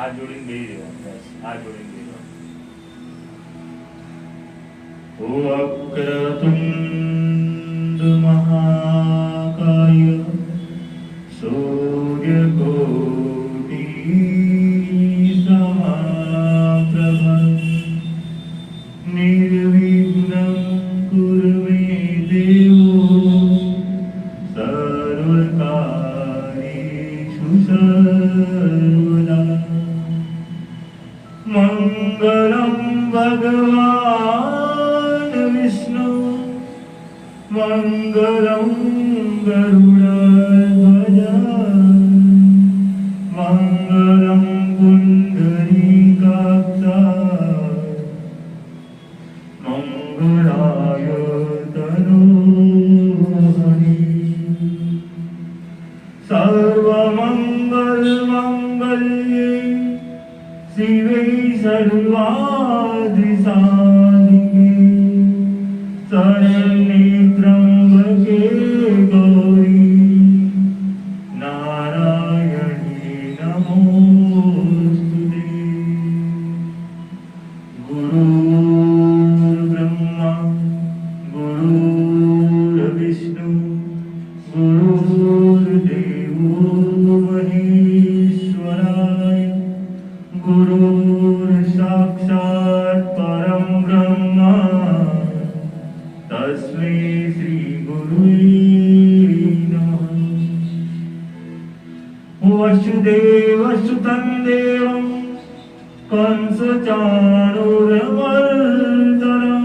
હાથ જોડીને બેસી રહેવાનું. બસ હાથ જોડીને બેસવાનું. વક્રતુંડ મહાકાય સૂર્યકોટિ સમપ્રભ નિર્વિઘ્नं કુરુ મે દેવો સર્વકાર્યેષુ સર્વદા. મંગલં ભગવાન વિષ્ણુ મંગલં ગરુડધ્વજ મંગલં પુંડરીકાક્ષ મંગળાય તનોહરિ. સર્વમંગલ મંગલ્યે શિવે સર્વાધિસાધિકે શરણ્યે ત્ર્યંબકે ગૌરી નારાયણી નમોસ્તુતે. ગુરુર્બ્રહ્મા ગુરુર્વિષ્ણુ ગુરુર્દેવો મહેશ્વરાય ગુરુર્સાક્ષાત પરમ બ્રહ્મ તસ્મૈ શ્રી ગુરુવે નમઃ. વસુદેવસુતં દેવં કંસચાણૂરમર્દનં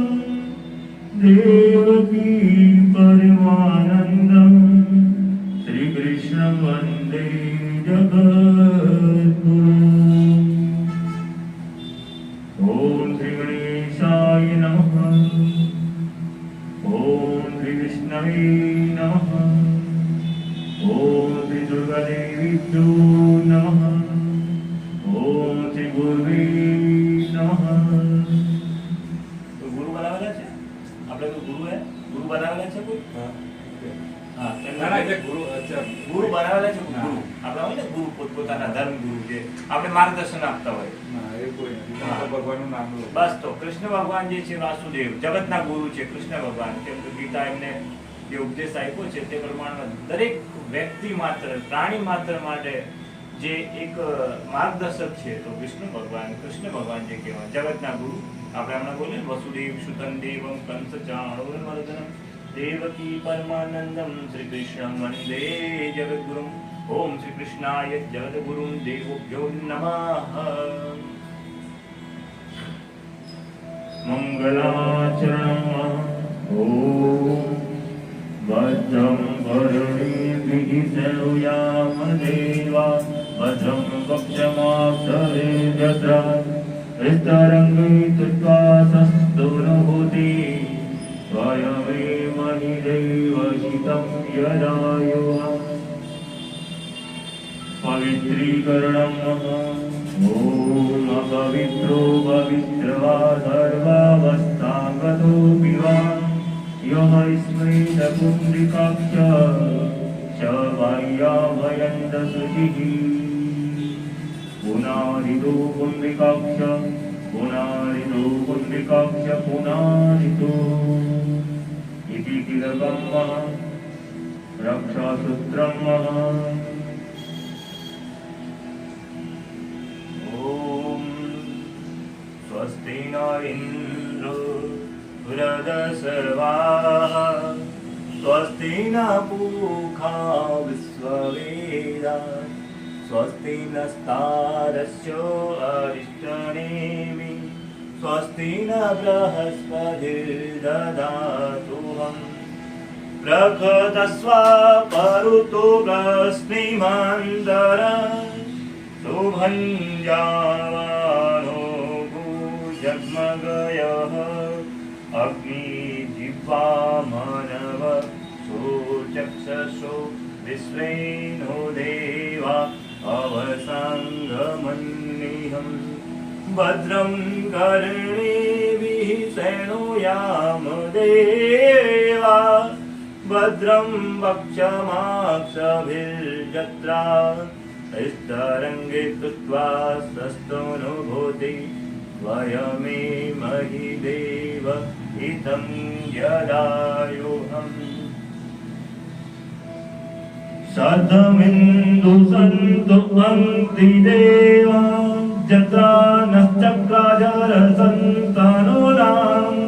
દેવકી પરમાનંદં શ્રી કૃષ્ણ વંદે જગદ્ગુરૂ. ઓમ શ્રી ગણેશાય નમઃ. ઓમ શ્રી વિષ્ણવે નમઃ. ઓમ શ્રી દુર્ગાદેવીભ્યો નમઃ. ઓમ શ્રી ગુરુવે નમઃ. તો ગુરુ બનાવેલા છે આપણે? કોઈ ગુરુ હે? ગુરુ બનાવેલા છે કોઈ? હા, ના ના, એટલે ગુરુ અચ્છા ગુરુ બનાવેલા છે. ના. ગુરુ આપણે હોય ને ગુરુ પોતપોતાના ધર્મ ગુરુ જે આપણે માર્ગદર્શન આપતા હોય. ના, એ કોઈ નથી. હા. ભગવાનનું નામ લો. બસ તો કૃષ્ણ ભગવાન જે છે વાસુદેવ જગતના ગુરુ છે કૃષ્ણ ભગવાન. કેમ કે ગીતા એમને જે ઉપદેશ આપ્યો છે તે પ્રમાણે દરેક વ્યક્તિ માત્ર પ્રાણી માત્ર માટે જે એક માર્ગદર્શક છે તો કૃષ્ણ ભગવાન જે કહેવાય જગતના ગુરુ. આપણે હમણાં બોલીએ ને વસુદેવ સુતં દેવં કંસ ચાણૂરમર્દનં દેવકી પરમાનંદમ શ્રી કૃષ્ણ વંદે જગદ્ગુરુમ. ઓમ શ્રી કૃષ્ણાય જગદ્ગુરુમ દેવોભ્યો નમઃ. મંગલાચરણ. ઓમ ભદ્રં વર્ણિભિઃ શૃણુયામ દેવા ભદ્રં વક્ષ્યમાક્ષભિર્યજ્રા વિસ્તરંગે કૃત્વા સંસ્તુર્ભૂતિ સ્વયમેવ हि देवहितं यदायुः. पवित्रीकरणम्. ॐ अपवित्रो पवित्रवा सर्वावस्थागतोऽपि वा यः स्मृतपुण्डिकाक्ष च बाह्याभयन्त शुचिः. पुनारितो पुण्डिकाक्ष पुनारितो पुण्डिकाक्ष पुनारितो इति तिलकम् रक्षासूत्रम्. ॐ स्वस्ति न इन्द्रो वृधसर्वाः स्वस्ति न पूषा विश्ववेदाः स्वस्ति नस्तारस्यो अरिष्टनेमि स्वस्ति न बृहस्पतिर्दधातु प्रकृतस्वा परुतो रश्मिमन्दर शुभञ्जावानो भूजग्मगयः अग्निजिह्वामनव सोचक्षसो विश्वेनो देवा अवसङ्गमन्निहम् भद्रं कर्णेभिः शृणुयाम देवा भद्रं वक्षमाक्षभिर्जत्रा हस्तरङ्गे कृत्वा स्वस्तमनुभूति वयमे महि देव इदं यदायुहम् शतमिन्दु सन्तु अन्ति देवा जत्रा नश्चक्राजर सन्तानोनाम्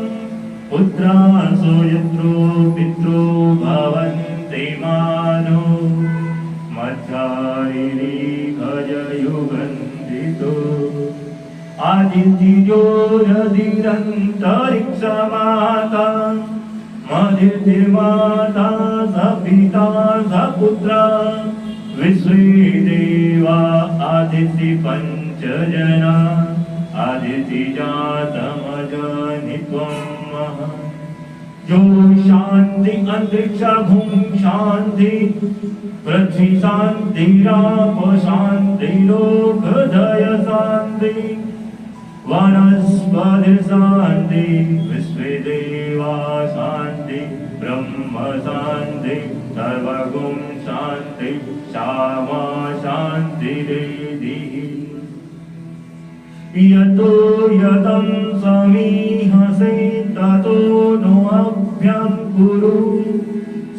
पुत्रांसो यत्रो पित्रो भवन्ति मानो मध्यायिनी खजयुगन्धितो आदित्यजोरधिरन्तरिक्षमाता मधिर्माता स पिता स पुत्रा विश्वे देवा आदिति पञ्चजना आदिति जातमजनित्वं जो शान्ति अंतरिक्ष भूम शान्ति पृथ्वी शान्ति राप शान्ति लोकधय शान्ति वनस्पति शान्ति विश्वे देवा शान्ति ब्रह्म शान्ति सर्वगुण शान्ति श्यामा शान्ति यतो यतं समीहसे ततो नो अभ्यं कुरु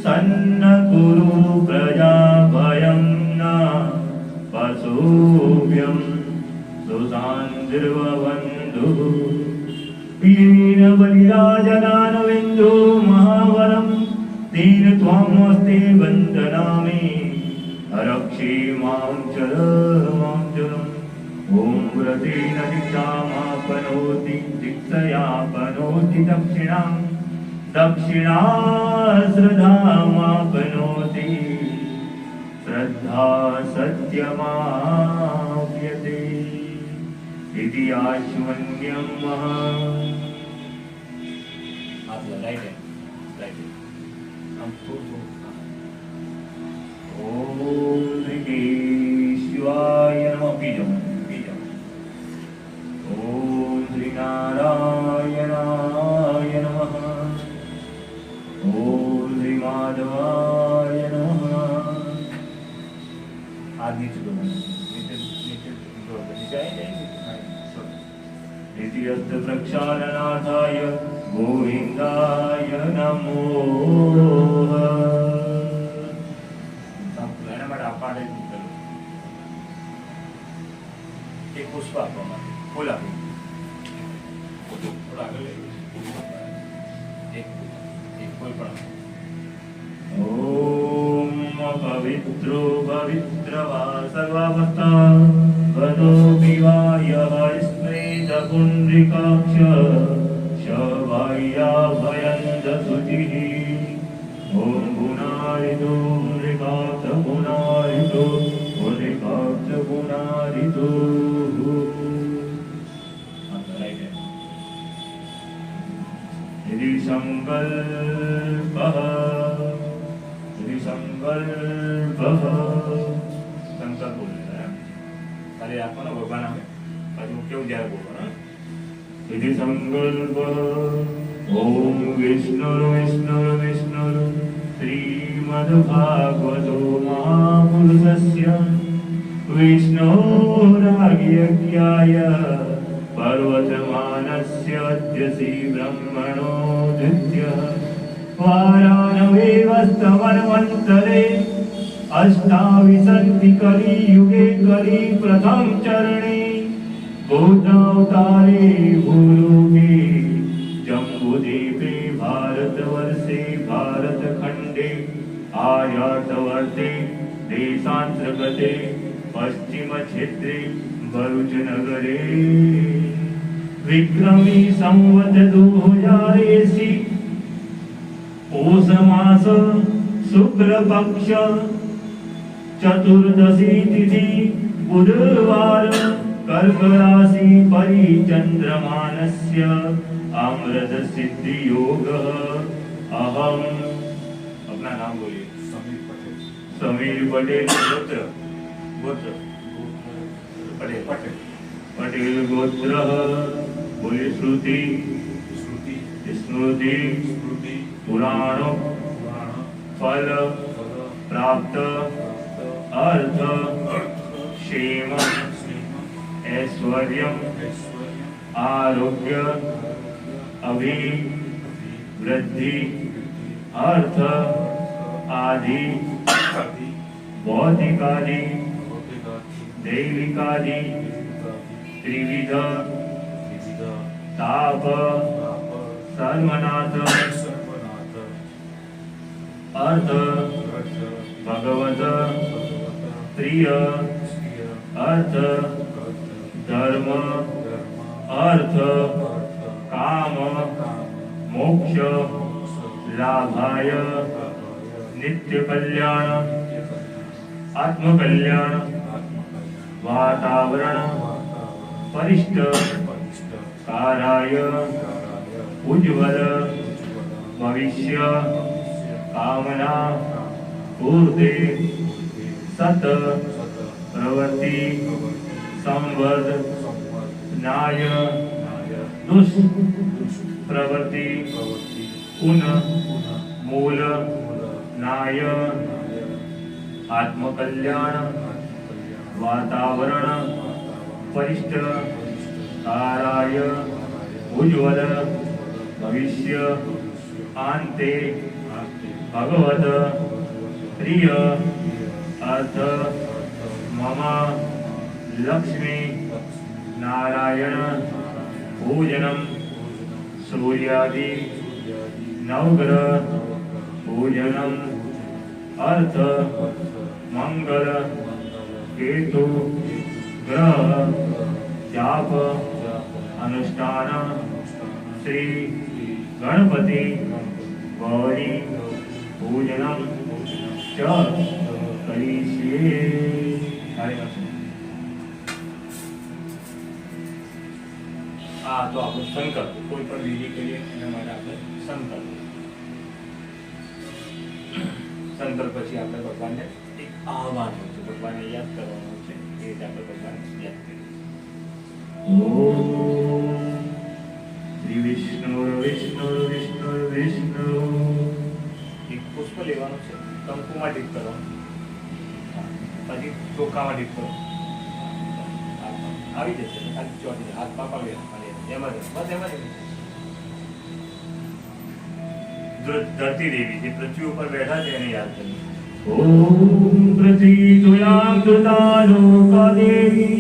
सन्न कुरु प्रजा भयं न पशुभ्यं सुशान्तिर्भवन्तु येन बलिराजदानवेन्दो महावरं तेन त्वामस्ते वन्दनामि रक्षे मां चरम् ॐ व्रतेन दीक्षामापनोति दीक्षयापनोति दक्षिणां दक्षिणा श्रद्धामापनोति श्रद्धा सत्यमाप्यते इति आश्वन्यं राइट है हम ॐ श्रीकेशवाय नमः बीजम् ॐ श्रीनारायणाय नमः ॐ श्रीमाधवाय नमः आज नीचे दो नीचे द्वितीयस्य प्रक्षालनाथाय गोविन्दाय नमो એના માટે અપાડે નીકળ્યું એક પુષ્પ આપવા માટે ફૂલ આપ્યું થોડા આગળ લઈ એક ફૂલ પણ ॐ पवित्रो पवित्रवा सर्वावस्था वदो विवाय स्मृतपुण्ड्रिकाक्ष शवाया भयन्द सुचिः ॐ गुणारितो मृगाक्ष गुणारितो मृगाक्ष गुणारितो यदि संकल्पः સંકલ્પ બોલે ખાલી આપવાનો ભગવાન આવે પછી હું કેવું જ્યારે બોલવાનો यदि संकल्पः ॐ विष्णुर्विष्णुर्विष्णुर् श्रीमद्भागवतो महापुरुषस्य विष्णोराज्ञाय पर्वतमानस्य अद्यसि ब्रह्मणो द्वितीयः वाराणवेवस्तवन्वन्तरे अष्टाविंशति कलियुगे कलि प्रथम चरणे बुद्धावतारे भूलोके जम्बूद्वीपे भारतवर्षे भारतखण्डे आर्यावर्ते देशान्तर्गते पश्चिमक्षेत्रे भरूचनगरे विक्रमी संवत 2080 पौष मास शुक्ल पक्ष चतुर्दशी तिथि बुधवार कर्क राशि परिचंद्रमानस्य अमृत सिद्धि योग अहम अपना नाम बोलिए समीर समीर पटेल पटेल गोत्र गोत्र पटेल पटेल पटेल गोत्र बोले श्रुति श्रुति स्मृति स्मृति पुराण पुराण फल फल प्राप्त अर्थ क्षेम ऐश्वर्यम आरोग्य अभिवृद्धि अर्थ आदि भौतिकादि दैविकादि त्रिविध ताप सर्वनाथ अर्थ भगवत प्रिय अर्थ धर्म अर्थ काम मोक्ष लाभाय नित्य कल्याण आत्म कल्याण वातावरण परिष्ट काराय उज्ज्वल भविष्य कामना पूर्ति सत प्रवृत्ति संवद न्याय दुष्प्रवृत्ति पुन मूल न्याय आत्मकल्याण वातावरण परिष्ट काराय उज्ज्वल भविष्य आन्ते भगवत प्रिय अर्थ मम लक्ष्मी नारायण पूजनम सूर्यादि नवग्रह पूजनम अर्थ मंगल केतु ग्रह जाप अनुष्ठान श्री गणपति गौरी पूजनम च करिष्ये। तो આપણે સંકલ્પ કોઈ પણ વિધિ કરીએ એના માટે આપણે સંકલ્પ પછી આપણે ભગવાનને એક આહ્વાન હોય છે, ભગવાનને યાદ કરવાનું છે, એ રીતે આપણે ભગવાનને યાદ કરીએ. ઓમ શ્રી વિષ્ણુ વિષ્ણુ વિષ્ણુ વિષ્ણુ. એક પુષ્પ લેવાનું છે, કંકુમાં ટીપ કરવાનું, પછી ચોખામાં ટીપ કરવાનું, આવી જશે. ખાલી ચોટી હાથ પાપાવી એમાં બસ એમાં ધરતી દેવી જે પૃથ્વી ઉપર બેઠા છે એને યાદ કરીએ. ઓમ પ્રતિદુયામ દુતાલોકાદેવી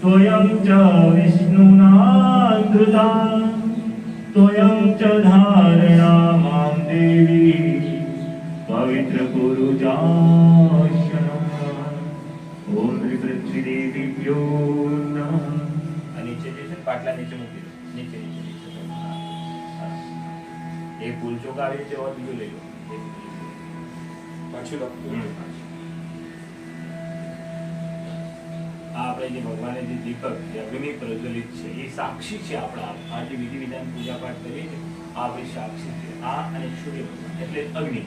ત્વયં ચ વિષ્ણુના ધૃતા ત્વયં ચ ધારણા મામ દેવી પવિત્ર કુરુ જાશનમ. ઓમ શ્રી પૃથ્વી દેવીભ્યો નમઃ. આ નીચે જે છે પાટલા નીચે મૂકી દો, નીચે નીચે નીચે. એ ફૂલ ચોક આવી રીતે ઓર બીજું લઈ લો, પાછું આ આપણે જે ભગવાને જે દીપક જે અગ્નિ પ્રજ્વલિત છે એ સાક્ષી છે. આપણા આ જે વિધિ વિધાન પૂજા પાઠ કરીએ છીએ આ આપણી સાક્ષી છે. આ અને સૂર્ય ભગવાન એટલે અગ્નિ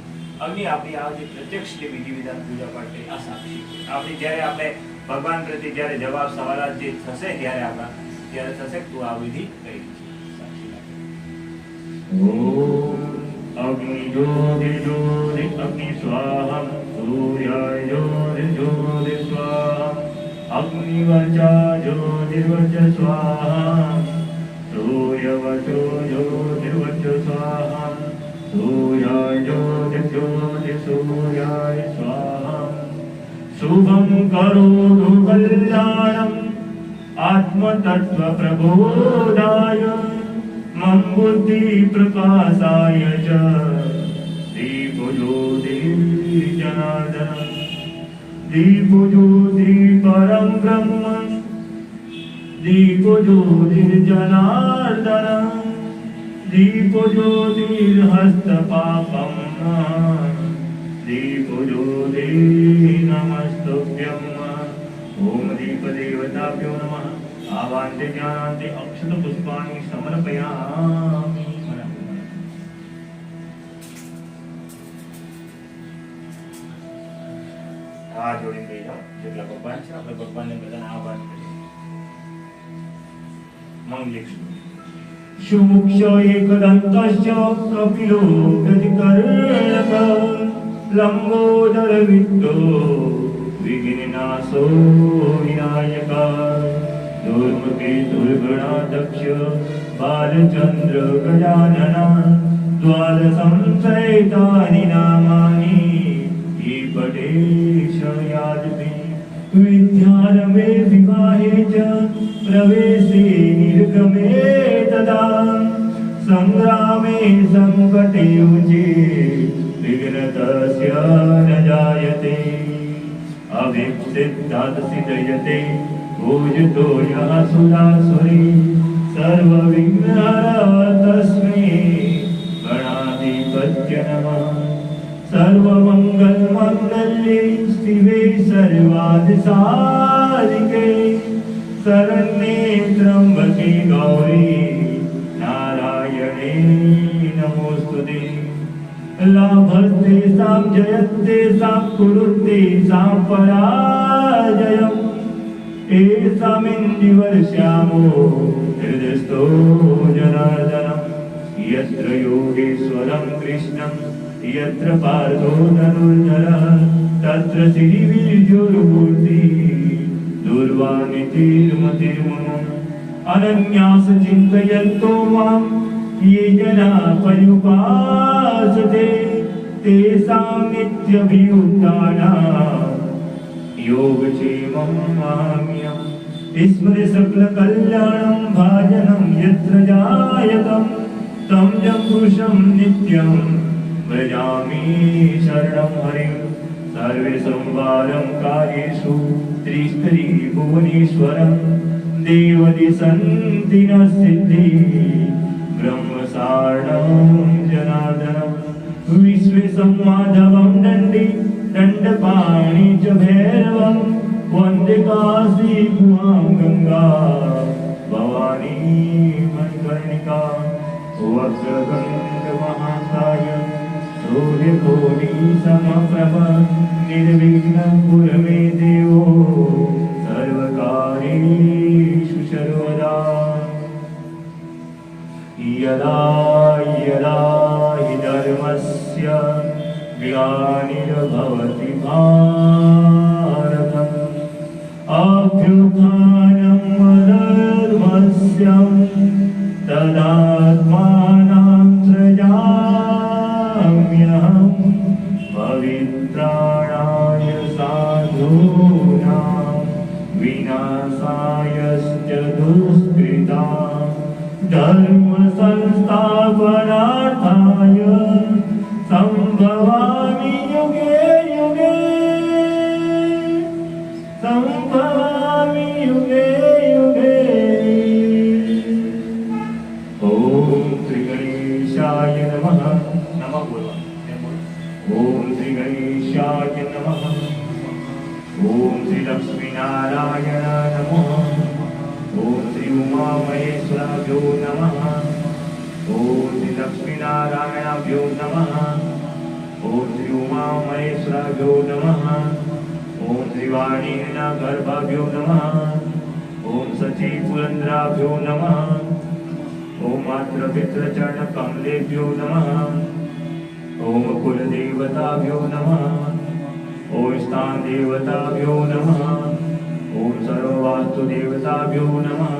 આપણી આ જે પ્રત્યક્ષ જે વિધિ વિધાન પૂજા પાઠ છે આ સાક્ષી છે. આપણી જ્યારે આપણે ભગવાન પ્રત્યે જ્યારે જવાબ સવાલ જે થશે ત્યારે થશે તું આ વિધિ કરી છે સાક્ષી લાગે. ઓમ અગ્નિ જ્યોતિ જ્યોતિ અગ્નિ સ્વાહા સૂર્યાય જ્યોતિ જ્યોતિ સ્વાહા અગ્નિવર્ચા જ્યોતિર્વચ સ્વાહા સૂર્યવચો જ્યોતિર્વચ સ્વાહા સૂર્યાય જ્યોતિ જ્યોતિ સૂર્યાય સ્વાહા શુભમ કરોતુ કલ્યાણમ આત્મતત્વ પ્રબોધાય મમ બુદ્ધિ પ્રકાશાય ચ દીપો જ્યોતિ જનાર્દન દીપો જ્યોતિ પરમ બ્રહ્મ દીપો જ્યોતિ જનાર્દન દીપો જ્યોતિર્હસ્ત પાપમ દીપો જ્યોતિ નમસ્તુભ્યમ. ઓમ દીપ દેવતાભ્યો નમઃ. આવાંતે જ્ઞાનાંતે અક્ષત પુષ્પાણિ સમર્પયામિ. આ જોડીને લઈ જાઓ. જેટલા ભગવાન છે આપણે ભગવાનને બધાને આહ્વાન કરીએ. મંગલિક શુમુક્ષ એકદંતશ્ચ કપિલો ગજકર્ણક લંબોદર વિદ્ધો विघ्ननाशो विनायका दुर्मुखे दुर्गणाध्यक्ष बालचंद्र गजानना द्वादशं चैतानि नामानि ये पठे शृणुयादपि विद्यारम्भे विवाहे च प्रवेशे निर्गमे तदा संग्रामे संकटे युजे विघ्नतस्य न जायते अविक्षिप्तात् सिद्धयते भोजतो यः सुरासुरे सर्वविघ्नहरः तस्मै गणाधिपत्य नमः सर्वमङ्गलमाङ्गल्ये शिवे सर्वार्थसाधिके शरण्ये त्र्यम्बके गौरी नारायणे नमोस्तुते लाभस्तेषां जयस्तेषां कुरुतेषां पराजयम् एषामिन्दिवर्ष्यामो हृदयस्थो जनार्दनम् यत्र योगेश्वरं कृष्णं यत्र पार्थो धनुर्धरः तत्र श्रीवीर्योर्मूर्ति दुर्वानितिर्मतिर्मम अनन्यास चिन्तयन्तो मां ये जना पर्युपासते तेषां नित्यभियुक्तानां योगक्षेमं माम्यम् ईश्वरे सकलकल्याणं भाजनं यत्र जायतं तं च पुरुषं नित्यं व्रजामि शरणं हरिं सर्वे संवारं कार्येषु त्रिस्तरी भुवनेश्वरं देवति सन्ति न सिद्धि ब्रह्मसारणं जनार्दनं विश्वे संमाधवं दण्डि दण्डपाणि च भैरवं वन्दे काशी गुहां गंगा भवानी मणिकर्णिका वक्रतुण्ड महाकाय सूर्यकोटि समप्रभ निर्विघ्नं कुरु मे देवो सर्वकार्येषु सर्वदा यदा यदा हि धर्मस्य ग्लानिर्भवति भारतम् अभ्युत्थानं अधर्मस्य तदात्मानं सृजाम्यहं पवित्राणाय साधूनां विनाशायश्च दुष्कृतां धर्म संस्थापनार्थाय संभवामि युगे युगे संभवामि युगे युगे ओम श्री गणेशाय नमः નમઃ બોલવા ओम श्री गणेशाय नमः ओम श्री लक्ष्मी नारायण नमः ओम श्री उमा महेश्वराभ्यो नमः ओम श्री लक्ष्मी नारायणाभ्यो नमः ओम श्री उमा महेश्वराभ्यो नमः ओम श्री वाणीना गर्भाभ्यो नमः ओम सची पुरंद्राभ्यो नमः ओम मात्र पितृ चरण कमलेभ्यो नमः ओम कुल देवताभ्यो नमः ओम स्थान देवताभ्यो नमः ओम सर्ववास्तु देवताभ्यो नमः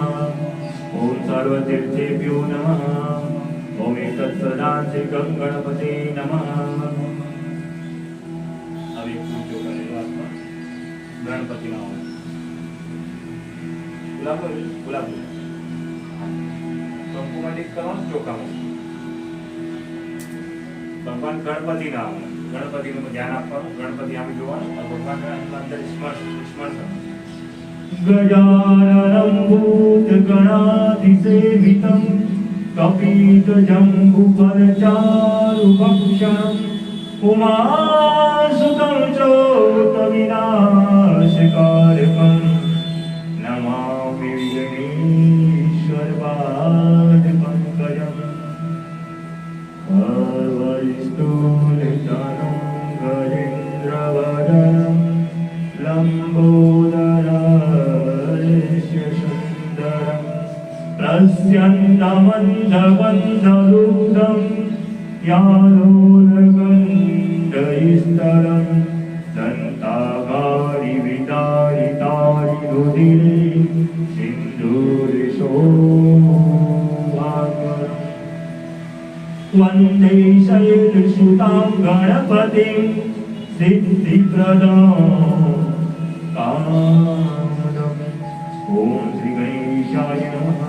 ओम सर्वतीर्थेभ्यो नमः ओम एकत्सदांसे गणपते नमः હવે પૂજો કરેલો આત્મા ગણપતિના હોય ગુલાબ કંકુમાં ટીક કરવાનું ચોખામાં ભગવાન ગણપતિ ના આવે ગણપતિનું ધ્યાન આપવાનું ગણપતિ આમ જોવાનું અને ભગવાન અંદર સ્મરણ गजाननं भूतगणाधिसेवितं कपितजम्बुफलचारुभक्षणम् उमासुतं चोतविनाशकारकं नमामि विघ्नेश्वरपादपङ्कजम् सर्वैस्तूलितनं गजेन्द्रवदनं लम्बोदरस्य सुन्दरं प्रस्यन्दमन्दबन्धरुद्धं यालोलगण्डैस्तरं दन्तागारिभिर्भूषितं सिन्धुरिशोभाकरम् वन्दे शैलसुतां गणपतिं सिद्धिप्रदां कामदम्। ॐ श्री गणेशाय नमः।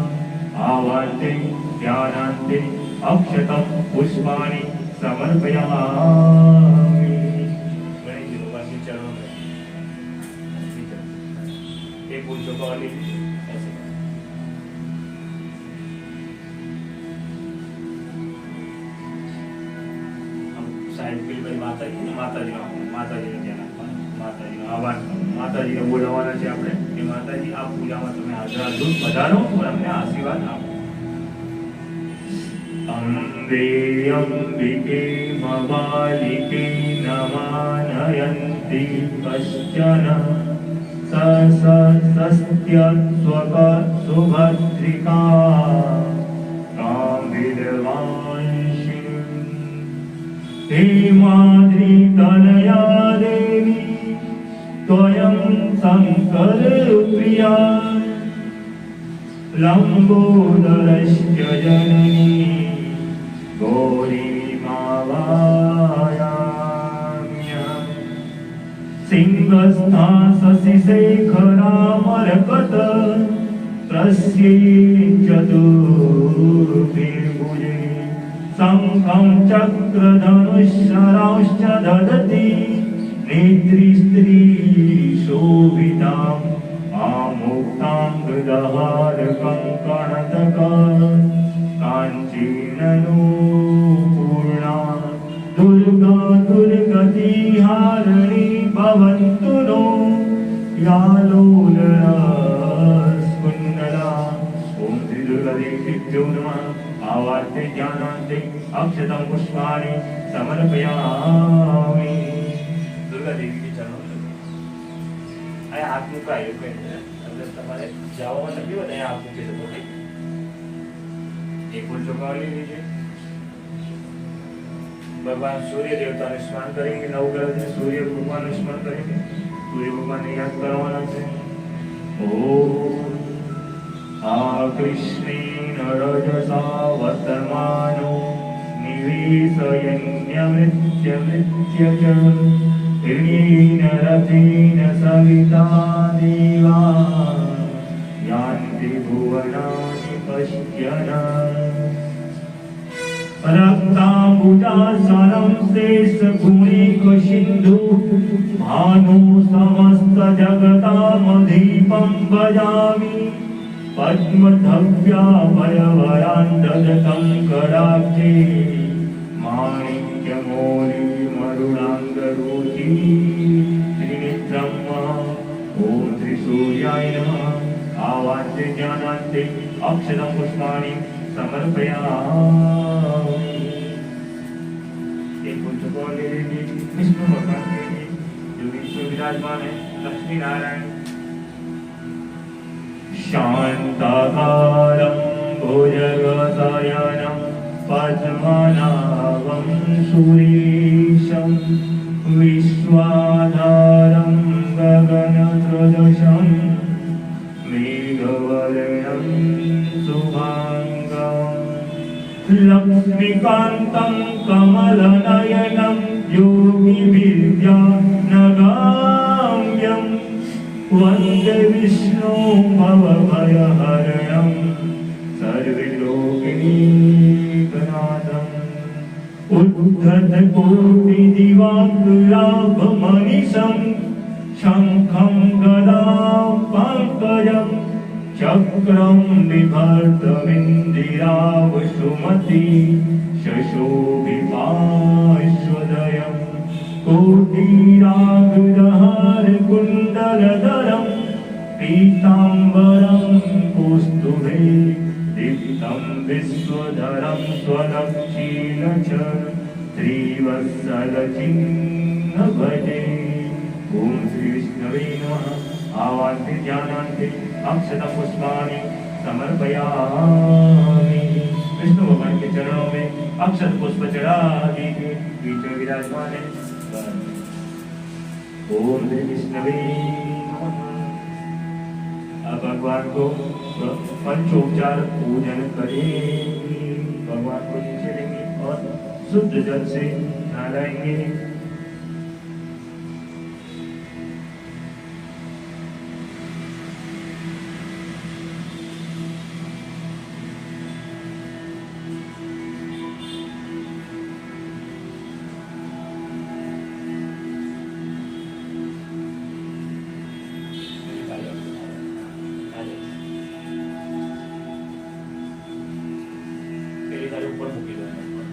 आवाहन्ते ध्यानान्ते अक्षतं पुष्पाणि समर्पयामि। गणेश जी भगवान के चरणों में एक फूल चौका और ले लीजिए ऐसे। हम साइड पे भाई माता जी ने ધ્યાન આપવાનું, માતાજીનો આહવાન કરવાનું, માતાજીને બોલાવવાના છે આપણે કે માતાજી આ પૂજામાં તમે હાજર પધારો અને અમને આશીર્વાદ આપો. अम्बे अम्बिके मबालिके नमानयन्ति कश्चन सस्त्यस्वका सुभद्रिका कामिदवांशिनी हे माद्री तनया देवी त्वयं शङ्कर प्रिया लम्बोदरश्च जननी गौरी मावायाम्यहम् सिंहस्था शशिशेखरामरकत त्रस्ये चतुर्भिर्भुजे शङ्खं चक्रधनुश्शरांश्च ददति नेत्रीस्त्री शोभिताम् आमुक्ताङ्गदहार कङ्कणतका काञ्चीनूर्णा दुर्गा दुर्गतिहारिणी भवन्तु नो या लोलस्कुण्डला। ॐ श्री दुर्गादेव्यो नमः। आवाहन्ते ध्यानान्ते अक्षतं पुष्पाणि समर्पयामि। દુર્ગા દેવી કે ચરણો में અહીંયા હાથ મુકાય એવું કઈ અગર તમારે જવામાં તકલીફ હોય તો અહીંયા હાથ મૂકી શકો. ઠીક, એક ફૂલ ચોખા લઈ लीजिए. भगवान सूर्य देवता ने स्मरण करेंगे, नवग्रह से सूर्य भगवान ने स्मरण करेंगे, सूर्य भगवान ने याद करवाना है. ओम आकृष्णेन रजसा वर्तमानो निवेशयन्यमृत्यमृत्य च हिरणेन रथेन सविता देवा यान्ति भुवनानि पश्यन् रक्ताम्बुजासनं शेषगुणिकसिन्धु भानु समस्तजगतामधीपं भजामि पद्मधव्याभयवरान्ददतं कराब्जे माणिक्यमौलि मरुणाङ्गरोचि त्रिनेत्रं ॐ त्रिसूर्याय नमः। आवाहन्ते ज्ञानान्ते अक्षतं पुष्पाणि समर्पयामि। एक फूल चौखा ले लीजिए. विष्णु भगवान के लिए जो विष्णु विराजमान है, लक्ष्मी नारायण. शान्ताकारं भुजगशयनं पद्मनाभं सुरेशं विश्वाधारं गगनसदृशं मेघवर्णं शुभाङ्गं लक्ष्मीकान्तं कमलनयनं योगिविद्यानगाम्यं वन्दे विष्णु भवभयहरणं सर्वलोकैकनाथम् उद्धतकोटिदिवाकराभमनिशं शङ्खं गदां पङ्कजं चक्रं बिभर्तमिन्दिरावसुमती शशोभिपार्श्वदयं कोटिरागदहारकुण्डलधरं पीताम्बरं कौस्तुभे दीप्तं विश्वधरं स्वदक्षिण च त्रिवत्सलचिह्न भजे। ॐ श्री विष्णवे नमः। आवाहन्ते ध्यानान्ते अक्षतं पुष्पाणि समर्पयामि। विष्णु भगवान के चरणों में अक्षत पुष्प चढ़ा दीजिए, बीच में विराजमान है। ओम श्री विष्णवे नमः। अब भगवान को पंचोपचार पूजन करेंगे। भगवान को नीचे लेंगे और शुद्ध जल से नहलाएंगे। પેલી તારી ઉપર મૂકી દો એના ઉપર.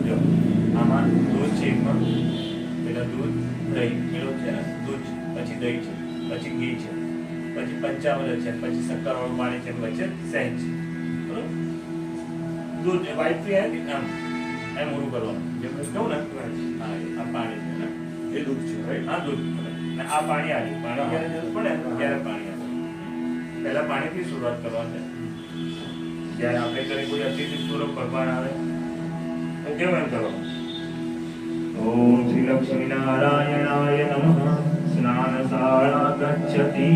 જો આમાં દૂધ છે એકમાં, પેલા દૂધ દહીં પેલો છે ને દૂધ છે, પછી દહીં છે, પછી ઘી છે, પછી પંચામૃત છે, પછી શક્કરવાળું પાણી છે, વચ્ચે સહેજ છે. બરોબર? દૂધ વાઇટ થી આવી આમ એમ મોડું કરવાનું. જે મેં કહું ને હા આ પાણી છે ને એ દૂધ છે, રાઈટ? હા દૂધ. અને આ પાણી આવી પાણી જ્યારે જરૂર પડે ને ત્યારે પાણી આવે. પહેલા પાણીથી શરૂઆત કરવાની છે. જ્યારે આપણે ઘરે કોઈ અતિથિ પૂર્વક ભગવાન આવે તો કેમ એમ કરવાનું? ओम श्री लक्ष्मी नारायणाय नमः। स्नानशाला गच्छति।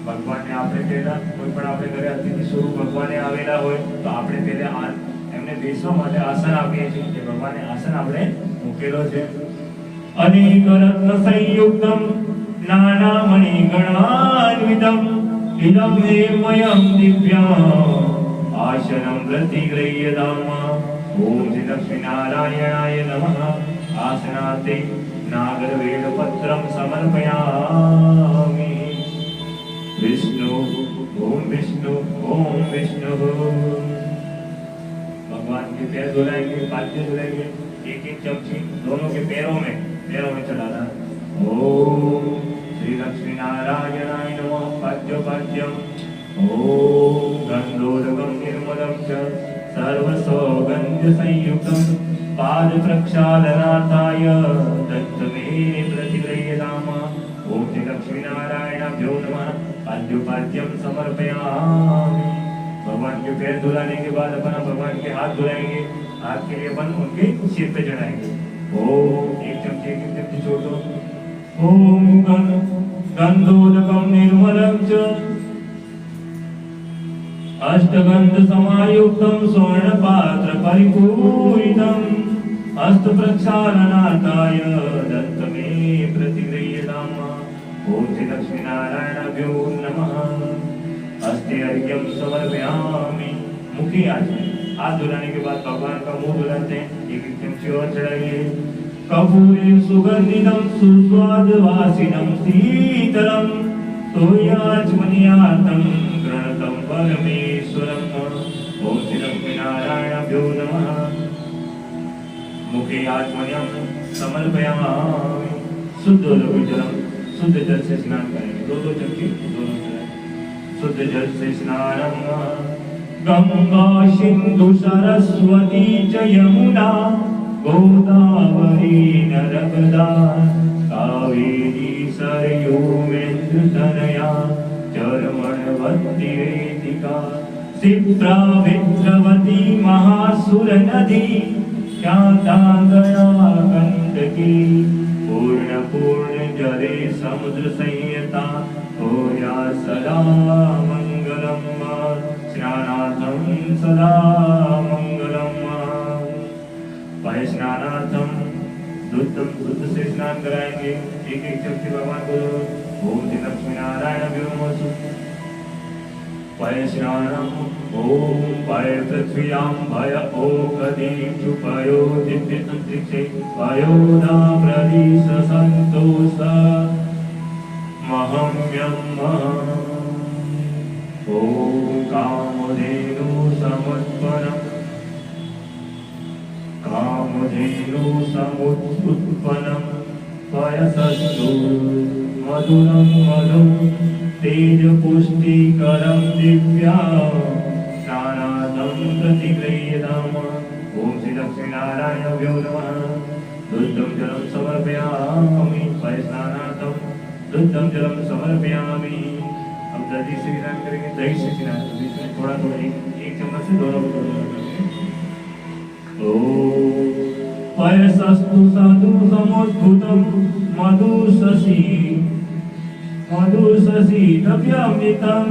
ભગવાનને આપણે પહેલા કોઈ પણ આપણે ઘરે અતિથિ સ્વરૂપ ભગવાને આવેલા હોય તો આપણે પહેલા એમને બેસવા માટે આસન આપીએ છીએ કે ભગવાનને આસન આપણે મૂકેલો છે। અનેક રત્ન સંયુક્તમ નાનામણિ ગણાન્વિતમ ઇદમ હેમયમ દિવ્યમ આસનમ પ્રતિગૃહ્યતામ। ओम श्री लक्ष्मी नारायणाय नमः। आसनाते नागरवेदपत्रं समर्पयामि। विष्णु ओम विष्णु ओम विष्णु। भगवान के पैर धुलाएंगे, पाद्य धुलाएंगे, एक एक चमची दोनों के पैरों में चढ़ाना। ओम श्री लक्ष्मी नारायणाय नमः। पाद्योपाद्यम ओम गंधोदकं निर्मलं च सर्वसौगंध संयुक्तं पाद प्रक्षालनार्थाय दत्तमे प्रतिगृह्यताम। ओम श्री लक्ष्मी नारायणाभ्यो नमः। पाद्योपाद्यम समर्पयामि। भगवान के पैर धुलाने के बाद अपन भगवान के हाथ धुलाएंगे। हाथ के लिए अपन उनके सिर पे चढ़ाएंगे। ओम एक चमची छोड़ दो। ओम गंधोदकं निर्मलं च अष्टगंध समायुक्तं स्वर्णपात्र परिपूरितं हस्त प्रक्षालनार्थाय दत्तमे प्रतिगृह्यताम। ओम श्री लक्ष्मी नारायणाभ्यो नमः। हस्ते अर्घ्यं समर्पयामि। मुखी हाथ धुलाने के बाद भगवान का मुंह धुलाते हैं। एक एक चमची और चढ़ाइए। कपूरे सुगंधितं सुस्वादवासिनं शीतलं तोयाचमनीयार्थं गृणतं परमेश्वरम्। ओम श्री लक्ष्मी नारायणाभ्यो नमः। मुखे आचमनीयं समर्पयामि। शुद्ध जलम शुद्ध जल से स्नान करेंगे। दो चमची दोनों चढ़ाएं। शुद्ध जल से स्नानम। गंगा सिंधु सरस्वती च यमुना गोदावरी नर्मदा कावेरी सरयू मेन्द्रतनया चर्मणवती वेदिका क्षिप्रा विद्रवती महासुर नदी शांता गया गंडकी पूर्ण जले समुद्र संयता होया सदा मंगलम। स्नानार्थं सदा मंगलम। पय स्नानार्थं दूध से स्नान कराएंगे। एक एक चमची भगवान को ओम श्री लक्ष्मी नारायणाभ्यो नमः। पय स्नानम ओम पय पृथ्व्यां भय ओकदीक्षु पयो दिव्य अंतरिक्षे पयोदा प्रदिश संतोष महम्यं। ओम कामधेनु समुत्पन्नम् कामधेनु समुत्पन्नं पयसस्तु मधुरं मधुं तेजपुष्टिकरं दिव्या स्नानार्थं प्रतिगृह्यताम। ओम श्री लक्ष्मी नारायणाभ्यो नमः। दुग्धं जलं समर्पयामि। पय स्नानार्थं दुग्धं जलं समर्पयामि। अब दही से स्नान करेंगे। दही से स्नान बीच में थोड़ा थोड़ा एक चम्मच से दोनों को करेंगे। ओम पयसस्तु साधु समुद्भुतं मधुशसी द्रव्यामृतं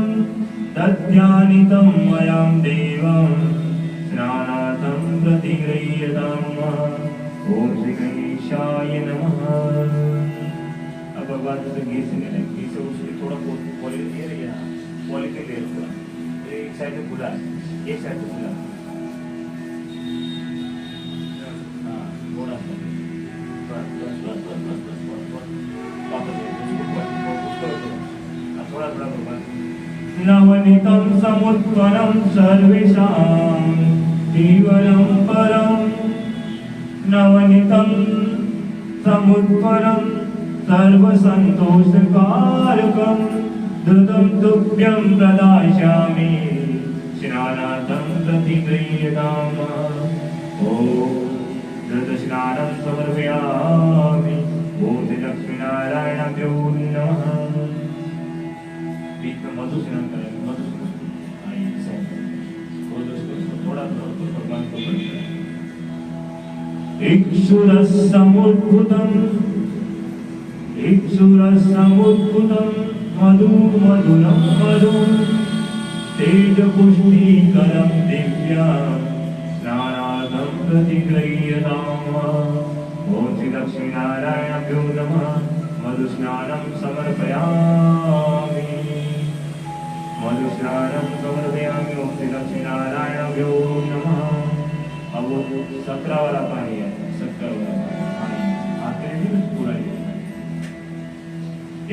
दद्यानितं मयां देवं स्नानार्थं प्रतिगृह्यताम्। ओम श्री गणेशाय नमः। अब भगवान से घी से ले लें, घी से उसके थोड़ा पॉलिथीन ले लिया, पॉलिथीन ले लो, एक साइड से खुला, एक साइड से खुला, हाँ थोड़ा सा बस बस बस बस बस बस बस बस वापस उसको थोड़ा थोड़ा भगवान। नवनीतं समुद्वरं सर्वेषां जीवनं परं, नवनीतं समुद्वरं सर्वसन्तोषकारकं द्रुतं तुभ्यं प्रदास्यामि स्नानार्थं प्रतिगृह्यताम्। ॐ द्रुतस्नानं समर्पयामि। ॐ श्री लक्ष्मीनारायणाभ्यो नमः। बीच में मधु स्नान करेंगे, मधु स्नान थोड़ा भगवान को इक्षुरसमुद्भुतं मधुरं मधुं तेजपुष्टिकरं दिव्यं स्नानार्थं प्रतिगृह्यताम्। ॐ श्री लक्ष्मीनारायणाभ्यो नमः। मधुस्नानं समर्पयामि, मधुस्नानं समर्पयामि। ॐ श्री लक्ष्मीनारायणाभ्यो नमः। अब वो सकरा वाला पानी है, शक्कर वाला पानी आते हैं पूरा ही।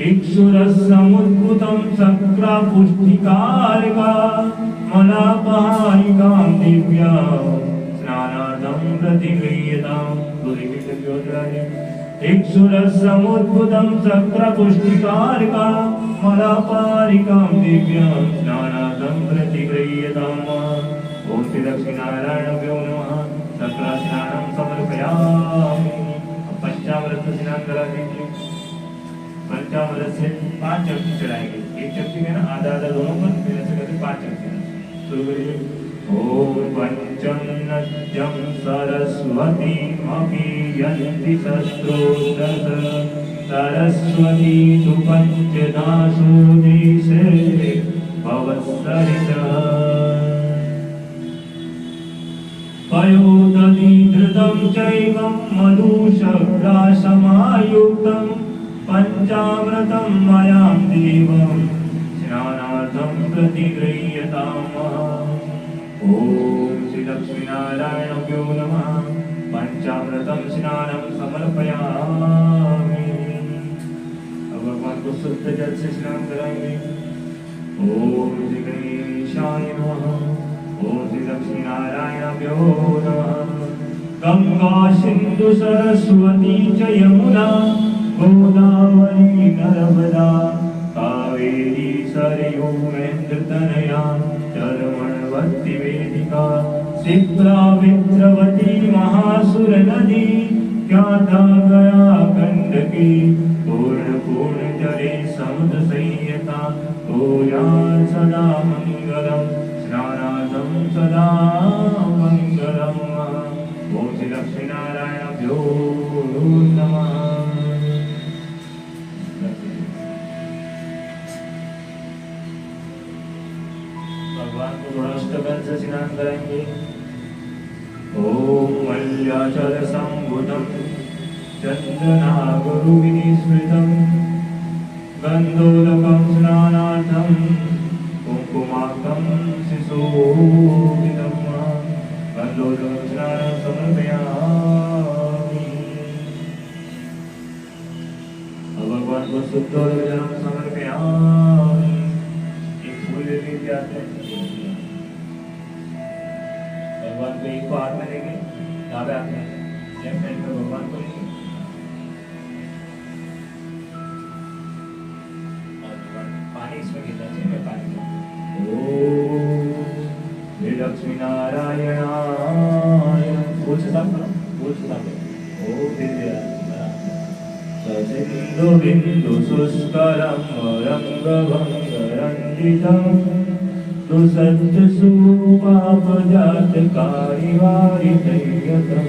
इक्षुरसमुद्भुतं शक्रा पुष्टिकारका मलापहारिकां दिव्यां स्नानार्थं प्रतिगृह्यताम्। इक्षुरसमुद्भुतं शक्रा पुष्टिकारका मलापहारिकां दिव्यां स्नानार्थं प्रतिगृह्यताम्। ओम श्री लक्ष्मीनारायणाभ्यो नमः। शक्रा स्नानं समर्पयामि। पंचामृत स्नान करा दीजिए। पंचामृत से 5 चमची चढ़ाएंगे, एक चमची में ना आधा आधा दोनों पर, फिर ऐसे करके 5 चमची शुरू करिए। ओम पंचम नद्यं सरस्वती मपीयन्ति शस्त्रोदस सरस्वती तु पंचदासो देशे भवत्सरितः पयोदधिधृतं चैवं मधुशक्रासमायुक्तं पञ्चामृतं मयां देवं स्नानार्थं प्रतिगृह्यताम्। ॐ श्री लक्ष्मीनारायणाभ्यो नमः। पंचामृतं स्नानं समर्पयामि। अब भगवान को शुद्ध जल से स्नान कराएंगे। ओम श्री गणेशाय नमः। ओम श्री लक्ष्मीनारायणाभ्यो नमः। गंगा सिंधु सरस्वती च यमुना गोदावरी नर्मदा कावेरी सरयू महेन्द्रतनया चर्मणवती वेदिका शिप्रा विद्रवती महासुर नदी ख्याता गया गंडकी पूर्ण जले समुद्र संयता गोयान सदा मंगलम स्नानार्थं सदा मंगलम। ओम श्री लक्ष्मीनारायणाभ्यो नमः। भगवान को थोड़ा अष्टगंध से स्नान कराएंगे। ओम मल्याचल संभुतं चंदनागुरुविनिस्मृतं गंधोदकं स्नानार्थं कुंकुमाकं शिशोभितं गंधोदकं स्नानं समर्पयामि। भगवान को शुद्धोदकं समर्पयामि। एक फूल ले लीजिए आते हैं। भगवान को एक हाथ में लेंगे, दावे हाथ में लेफ्ट हैंड में भगवान को लेंगे और पानी इसमें गिरना चाहिए। मैं पानी ओम श्री लक्ष्मीनारायणाय बोल से साफ करो, बोल से साफ करो। ओम धीरे सचिंदु बिंदु सुस्करं रंगभंगरंजितं दुसज्ज सुपापजातकारिवारितयतं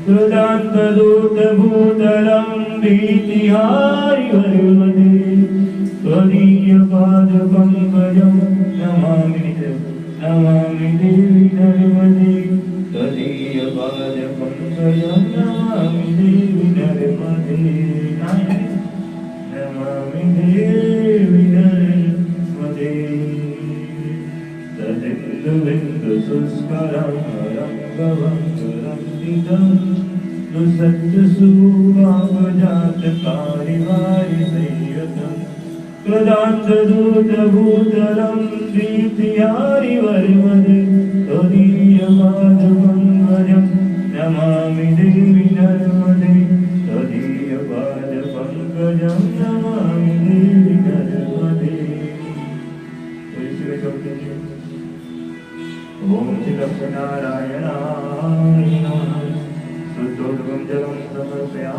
कृदान्तदूतभूतलं भीतिहारि वर्मदे त्वदीयपादपङ्कजं नमामि देवि नर्मदे त्वदीयपादपङ्कजं नमामि देवि नर्मदे नमामि देवि नर्मदे तदिन्दुबिन्दुशुष्करं रङ्गभङ्गरङ्गितं नुसत्यसुभावजातकारिवारिसंयुतं कृदान्तदूतभूतलं दीप्तिहारिवर्मदे त्वदीयपादपङ्कजं नमामि देवि नर्मदे त्वदीयपादपङ्कजं नमामि देवि नर्मदे। ओम श्री लक्ष्मीनारायणाय नमः। शुद्धोदकं जलं समर्पयामि।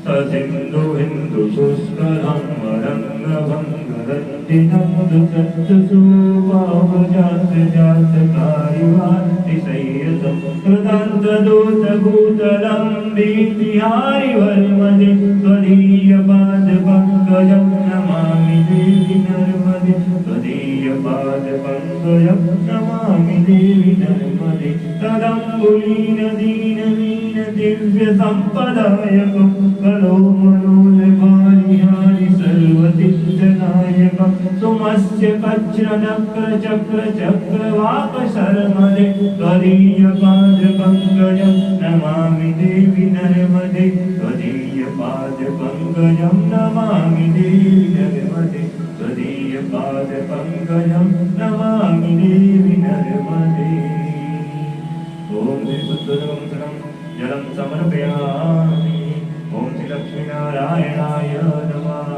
ससिन्धु हिन्दु शुष्करं वरङ्गभङ्गरन्दिनं दुःखस्सुभावजातकारिवातिशय्यतं कृदान्तदूतभूतलं भीतिहारिवर्मदे त्वदीयपादपङ्कजं नमामि देवि नर्मदे त्वदीयपादपङ्कजं नमामि देवि नर्मदे तदम्बुलीनदीनवीन दिव्यसम्पदायकं कलो मनोजपारिहारि सर्वसिद्धनायकं सुमस्य कच्रनक्रचक्रचक्रवाकशर्मदे त्वदीयपादपङ्कजं नमामि देवि नर्मदे त्वदीयपादपङ्कजं नमामि देवि नर्मदे त्वदीयपादपङ्कजं नमामि देवि नर्मदे। ॐ श्री शुद्धोदकं जलं समर्पयामि। ॐ श्री लक्ष्मीनारायणाय नमः।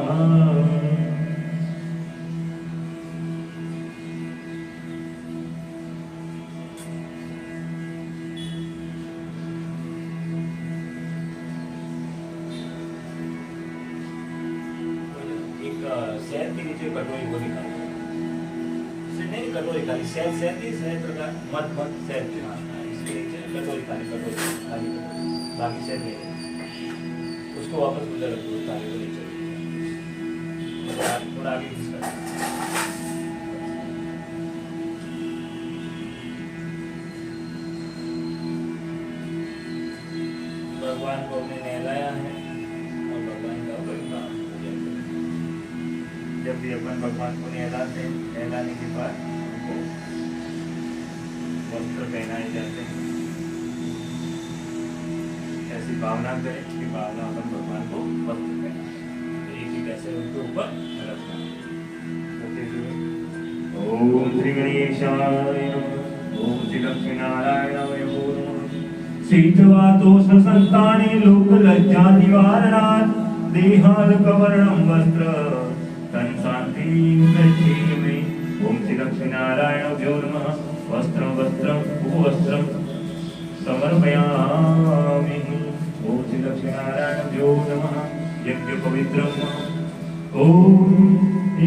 एक शहद के नीचे कटोरी वो निकाली इससे नहीं कटोरी खाली शहद शहद नहीं शहद प्रकार मत मत शहद इसके नीचे कटोरी खाली बाकी शहद नहीं उसको वापस उधर रख दो ताली को नीचे थोड़ा आगे खींच कर भगवान को हमने नहलाया है और भगवान का परिवार जब भी अपन भगवान को नहलाते हैं नहलाने के बाद उनको वस्त्र पहनाए जाते हैं। ऐसी भावना करें कि भावना अपन भगवान को वस्त्र पहनाए तो एक ही कैसे उनके ऊपर रखना। ओम श्री गणेशाय नमः। ओम श्री लक्ष्मीनारायणाय नमः। शीतवातोष्ण संताने लोकलज्जा निवारणात् देहालकवर्णं वस्त्र तन्शान्तिं प्रचीमि। ओम श्री लक्ष्मीनारायणाभ्यो नमः। वस्त्रं वस्त्रम् उपवस्त्रं समर्पयामि। ओम श्री लक्ष्मीनारायणाभ्यो नमः। यज्ञपवित्रम् ओम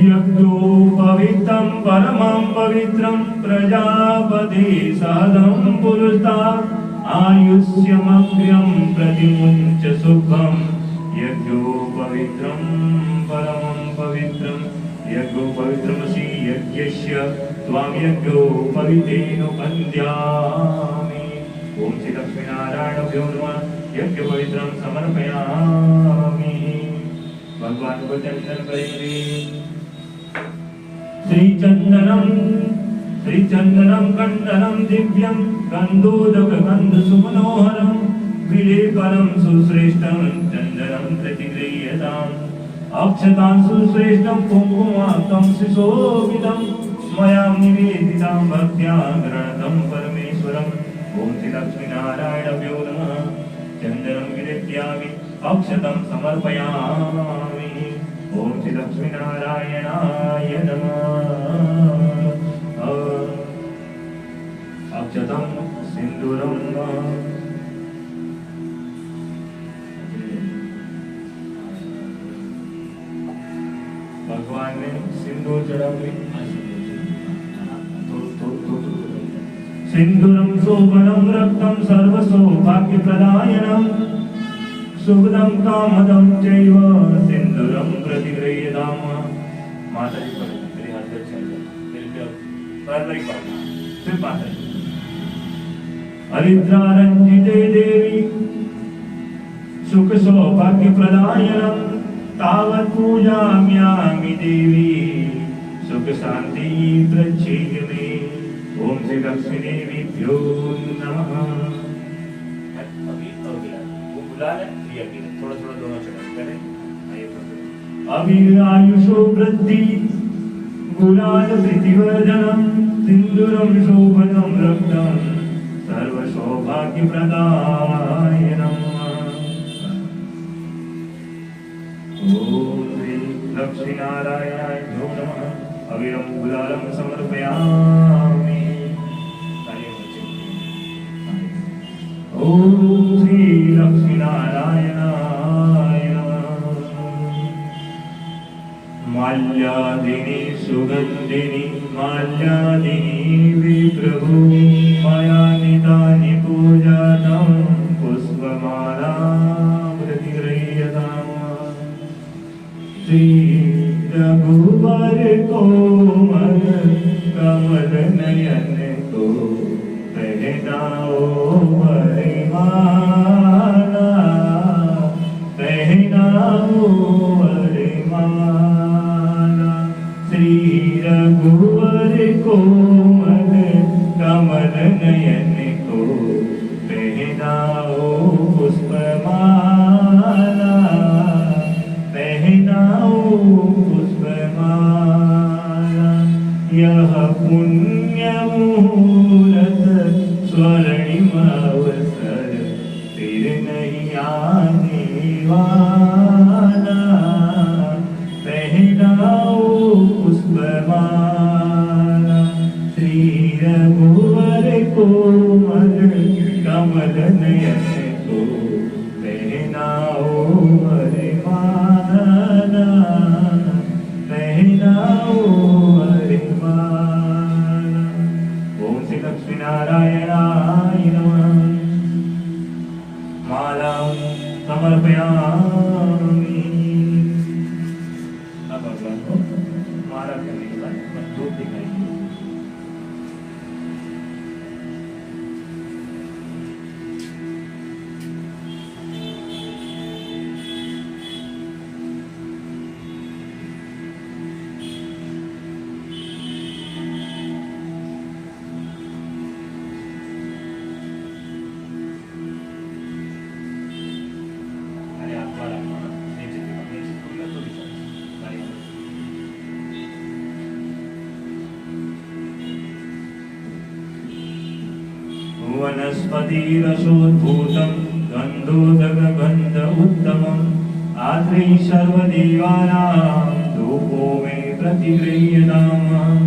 यज्ञोपवित्रं परमं पवित्रं प्रजापति सहदं पुरुषात् आयुष्यमग्र्यं प्रतिमुञ्च सुखं यज्ञोपवित्रं परमं पवित्रं यज्ञोपवित्रमसि यज्ञस्य त्वां यज्ञोपवितेनुपन्द्यामि। ॐ श्री लक्ष्मीनारायणाभ्यो नमः। यज्ञपवित्रं समर्पयामि। भगवान को चंदन करेंगे। श्रीचंदनं कंडनं दिव्यं गन्धोदकगन्धसुमनोहरं विलेपनं सुश्रेष्ठं चन्दनं प्रतिगृह्यताम् अक्षतां सुश्रेष्ठं कुङ्कुमाक्तं शिशोभितं मया निवेदितं भक्त्या गृणतं परमेश्वरम्। ॐ श्री लक्ष्मीनारायणाभ्यो नमः। चन्दनं विलेप्यामि अक्षतं समर्पयामि। ॐ श्री लक्ष्मीनारायणाय नमः। अक्षतं सिन्दूरं भगवान ने सिंदूर चढ़ावे सिंदूरं शोभनं रक्तं सर्वसौभाग्यप्रदायनं शुभदं कामदं चैव सिंदूरं प्रतिगृह्यताम। माताजी पर मेरे हाथ पर चाहिए मेरे पर सिर्फ माताजी। हरिद्रारंजिते देवी सुख सौभाग्यप्रदायनं तावत् पूजाम्यामि देवी सुख शांति प्रच्छेय मे। ओम श्री लक्ष्मी देवीभ्यो नमः। अभी अगला वो बुला ले ये अभी थोड़ा थोड़ा दोनों चढ़ा पहले आइए अभिरायुषो वृद्धि गुलाल प्रीतिवर्धनं सिंदूरं शोभनं रक्तं सर्व सौभाग्यप्रदायनं। ओम श्री लक्ष्मी नारायणाय नमः। अविरं गुलालं समर्पयामि। ओम श्री लक्ष्मी नारायणाय नमः। माल्यादिनी सुगंधिनी माल्यादिनी विप्रभु मया निदानि पूजातं पुष्पमाला प्रतिगृह्यताम्। श्री रघुवर कोमल कमल नयन को पहनाओ वरमाला पहनाओ वरमाला। श्री रघुवर कोमल कमल नयन को पहनाओ पुष्पमाला पहनाओ पुष्पमाला। यह पुण्य मुहूर्त स्वर्णिम अवसर फिर नहीं आने वाला पहनाओ पुष्पमाला। श्री रघुवर कोमल कमल नयन को पहनाओ वरमाला पहनाओ वरमाला। ओम श्री लक्ष्मी नारायणाय नमः। मालां समर्पयामि। अब भगवान को माला करने के बाद धूप दिखाएंगे। अरे आप बार नीचे पूरा तो दिखा वनस्पतिरसोद्भूतं गन्धोदकगन्ध उत्तमम् आद्रै सर्वदेवानां धूपो मे प्रतिगृह्यताम्।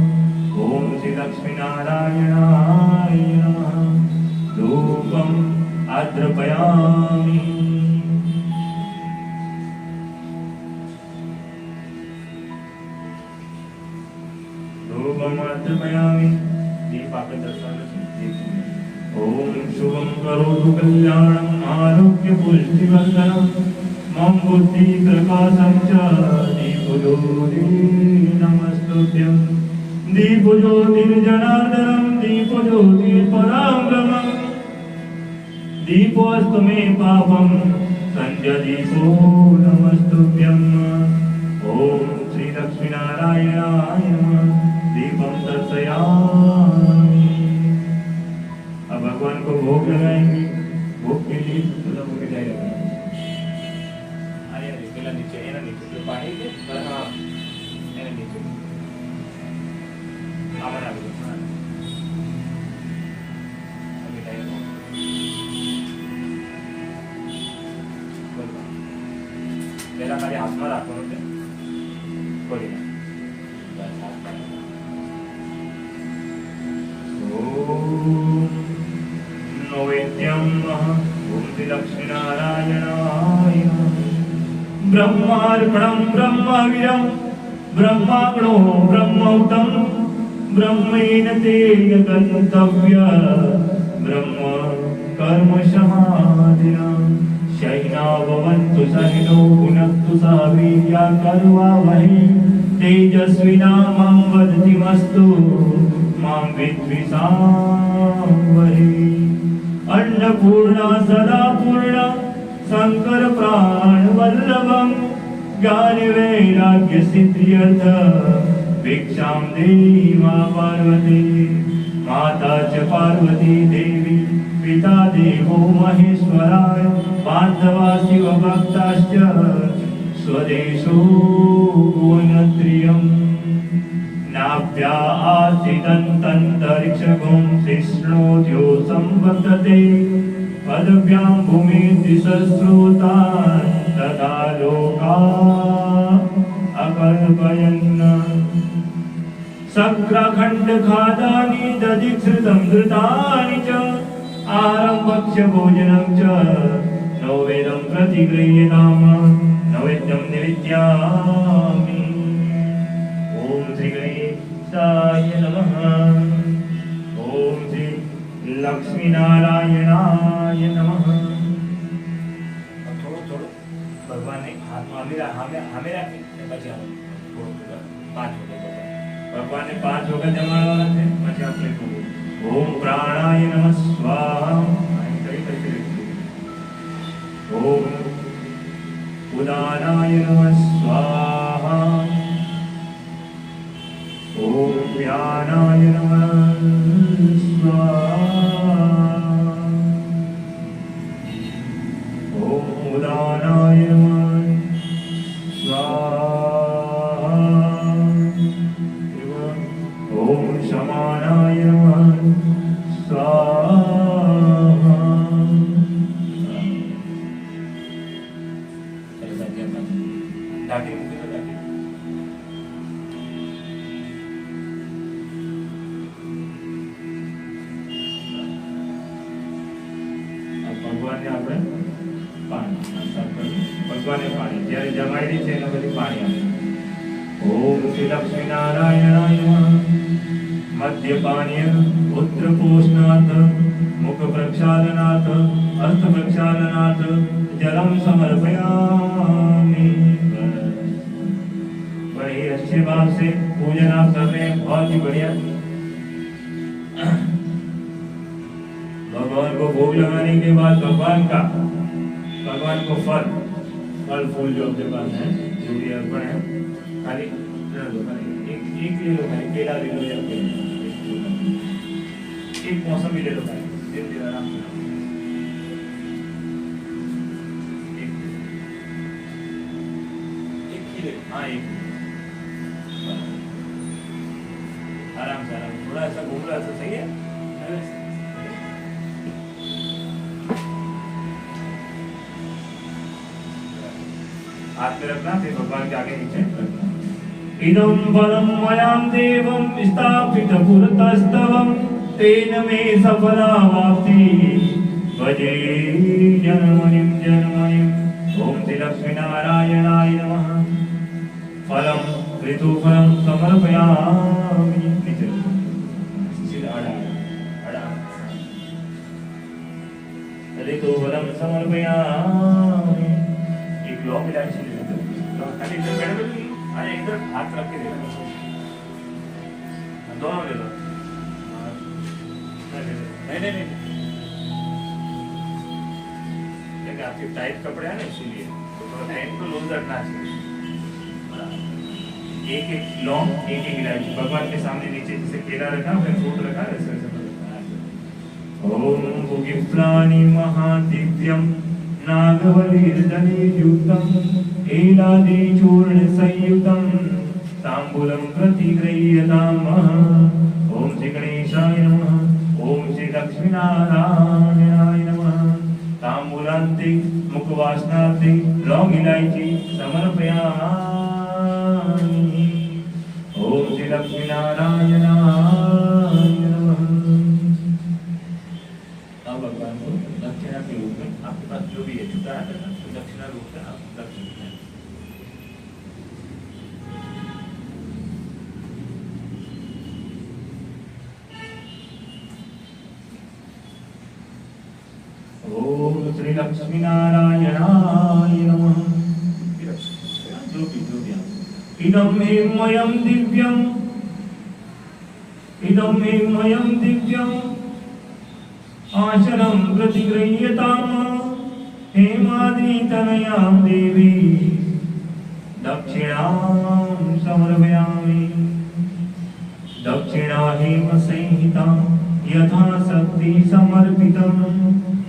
ॐ श्री लक्ष्मीनारायणाय नमः। धूपम् आद्रपयामि। धूपम् आद्रपयामि। दीप आपके दर्शन ओम शुभं करोतु कल्याणं आरोग्य पुष्टिवर्धनं मम बुद्धि प्रकाशं च दीपज्योति नमस्तुभ्यं। दीपज्योतिर्जनार्दनं दीपज्योतिर्पराक्रमं दीपोऽस्तु मे पापं संजदीपो नमस्तुभ्यं। ओम श्री लक्ष्मीनारायणाय नमः। दीपं दर्शयामि। अब भगवान को भोग लगाएंगे। भोग के लिए थोड़ा भोग मिठाई लगाएंगे। अरे अरे पेला नीचे एना नीचे तो पानी दे हां एना नीचे आमना दे मिठाई लो પેલા ખાલી હાથમાં રાખવાનું છે ખોલી નાખ બસ હાથ ओम नैवेद्यं ओम श्री लक्ष्मीनारायणाय नमः। ब्रह्मार्पणं ब्रह्मवीरं ब्रह्माग्नो ब्रह्मौतं ब्रह्मेण तेन गन्तव्य ब्रह्म कर्म समाधिना शयिना भवन्तु सहिनो पुनक्तु सह वीर्या कर्वावहै तेजस्विनामां वदतिमस्तु मां विद्विषावहै अन्नपूर्णा सदा पूर्णा शंकर प्राण वल्लभं ज्ञान वैराग्य सिद्ध्यर्थ भिक्षां देहि मा पार्वती माता च पार्वती देवी पिता देवो महेश्वराय बान्धवा शिवभक्ताश्च स्वदेशो भुवनत्रियम् नाभ्या आसीदन्तरिक्षगुं शिष्णोद्यो संवर्तते पदभ्यां भूमिर्दिशश्रोतान् तथा लोका अकल्पयन् शक्रखण्डखादानि दधिश्रुतं घृतानि च आरम्भक्ष्य भोजनं च नैवेद्यं प्रतिगृह्यताम् नैवेद्यं निवेद्यामि ॐ श्री गणेशाय नमः ॐ श्री लक्ष्मीनारायणाय नमः થોડું થોડું ભગવાનને હાથમાં હામે રાખી પછી આવો થોડું 5 વખત ભગવાનને 5 વખત જમાડવાના છે પછી આપણે ઓમ પ્રાણાય નમઃ સ્વાહા ઓમ ઉદાનાય નમઃ સ્વાહા ઓમ વ્યાનાય નમઃ સ્વાહા ઓમ ઉદાનાય નમઃ સ્વાહા ओम शमानाय नमः स्वाहा ઢાંકી મૂકી દો ઢાંકી ભગવાનને આપણે પાણી ભગવાનને પાણી જ્યારે જમાડી છે એના પછી પાણી આપે ओम श्री लक्ष्मी नारायणाय नमः मद्यपानीय पुत्र पोषणार्थ मुख प्रक्षालनार्थ हस्त प्रक्षालनार्थ जलम समर्पयामि। बड़े अच्छे भाव से पूजन आप कर रहे हैं, बहुत ही बढ़िया। भगवान को भोग लगाने के बाद भगवान को फल फूल जो अपने पास है जो भी अर्पण है खाली एक ले लो खाली केला ले लो या एक मौसमी ले लो खाली धीरे आराम से એક ही ले हाँ एक आराम से थोड़ा सा घूम रहा था सही है हाथ में रखना फिर भगवान के आगे नीचे रखना। इदं फलं मयां देवं स्थापितपुरतस्तवं तेन मे सफलावाप्ति भजे जन्मनिं जन्मनिं। ॐ श्री लक्ष्मीनारायणाय नमः। फलं ऋतुफलं समर्पयामि। ऋतुफलं समर्पयामि। एक लौंग इलायची ले लो खाली इधर बैठे अरे इधर हाथ रख के देखो दोनों ले लो नहीं क्योंकि आपके टाइट कपड़े हैं ना इसीलिए तो थोड़ा टाइट को लूज रखना चाहिए। एक एक लौंग एक एक इलायची भगवान के सामने नीचे जैसे केला रखा फिर फ्रूट रखा वैसे वैसे ओम भुगिप्लानि महादिव्यं नागवलीर्दलीयुक्तं एलादिचूर्णसंयुतं ताम्बूलं प्रतिगृह्यतामः। ओम श्री गणेशाय नमः। ओम श्री लक्ष्मीनारायणाय नमः। ताम्बूलान्ते मुखवासनार्थे लौंग इलायची समर्पयामि। ओम श्री लक्ष्मीनारायणाय नमः। अब भगवान को दक्षिणा के रूप में आपके पास जो भी है छुटा है तो दक्षिणा रूप में आप दक्षिणा श्री लक्ष्मी नारायणाय नमः। इदं हेमयं दिव्यम् आशनं प्रतिगृह्यताम् हेमाद्रितनयां देवी दक्षिणां समर्पयामि। दक्षिणा हेमसंहिता यथाशक्ति समर्पितम्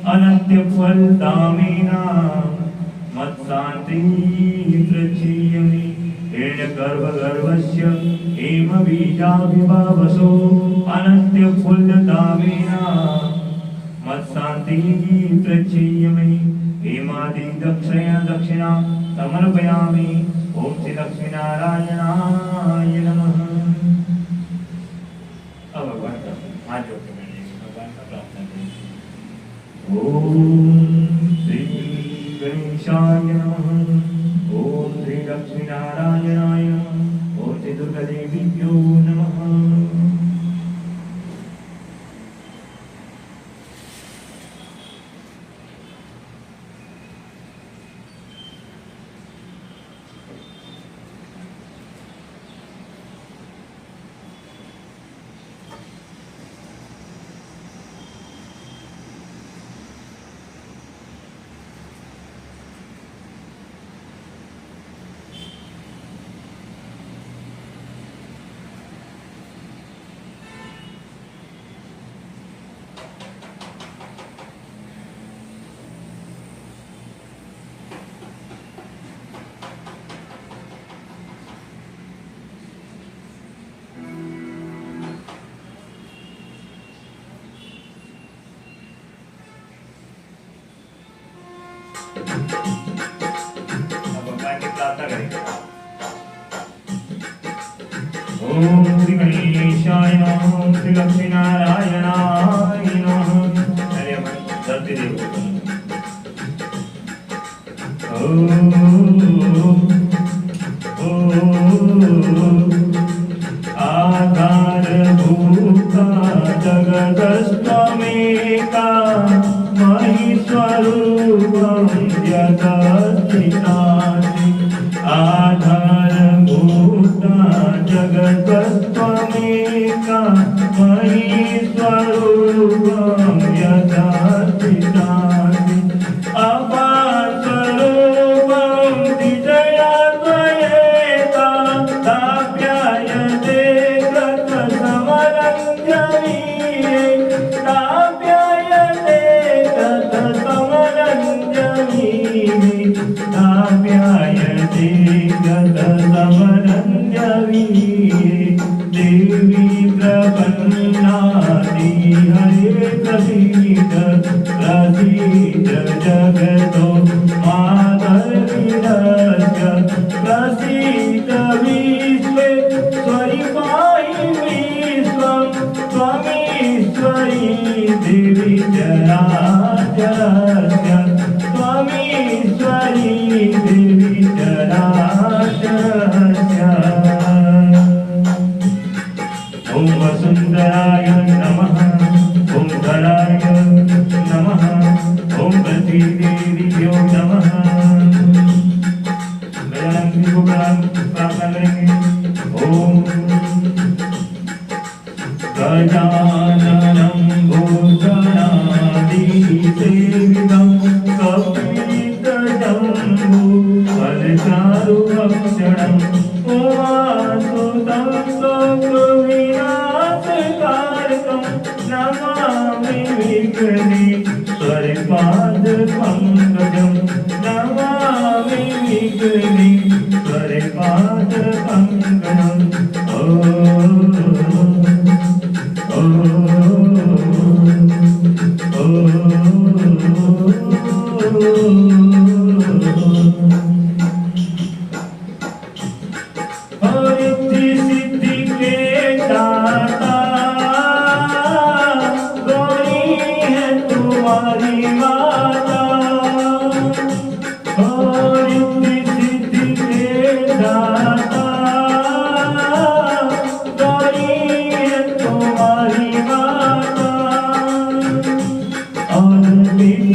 अनन्त्यफलदामेन मत्शान्तिं प्रचीयते। हिरण्यगर्भगर्भस्य हेमबीजाभिभावसो अनन्त्यफलदामेन मत्शान्तिं प्रचीयते। दक्षिणा समर्पयामि। ओम श्री लक्ष्मीनारायणाय नमः। अब भगवान का हाथ जोड़ के बैठिए, भगवान का प्रार्थना करिए। ओम श्री गणेशाय नमः। ओम श्री लक्ष्मीनारायणाय नमः। ओम श्री दुर्गा देवीभ्यो नमः। भगवान की प्रार्थना करेंगे। ओम श्री गणेशाय नमः। ओम श्री लक्ष्मीनारायणाय नमः। अरे अपन धरती देव आधारभूता जगदस्त्वमेका महीश्वरूपं यदस्तिनासि। आधारभूता जगदस्त्वमेका महीश्वरूपं यदस्तिनासि। अपारस्वरूपं द्विजयाद्वयेका ताप्यायते गतसमरञ्जनीये। ताप्यायते गतसमरञ्जनीये। ताप्यायते गतसमरञ्जनीये। देवी प्रपन्नाति हरे प्रसीद प्रसीद जगतो मातर्विदस्य। प्रसीद विश्वे स्वरि पाहि विश्वं त्वमीश्वरी देवी जराजस्य। त्वमीश्वरी देवी जराजस्य। ओम वसुंधराय नमः। ओम धराय नमः। ओम प्रतिदेवीभ्यो नमः। गजानन को प्रार्थना करेंगे। ओम गजाननं भूषणादिसेवितं कपितजम्बू फलचारुभक्षणम् उमासुतं शोकविनाशकारकं नमामि विघ्नेश्वरपादपङ्कजं। नमामि विघ्नेश्वरपादपङ्कजम्। रिद्धि सिद्धि के दाता गौरी है तू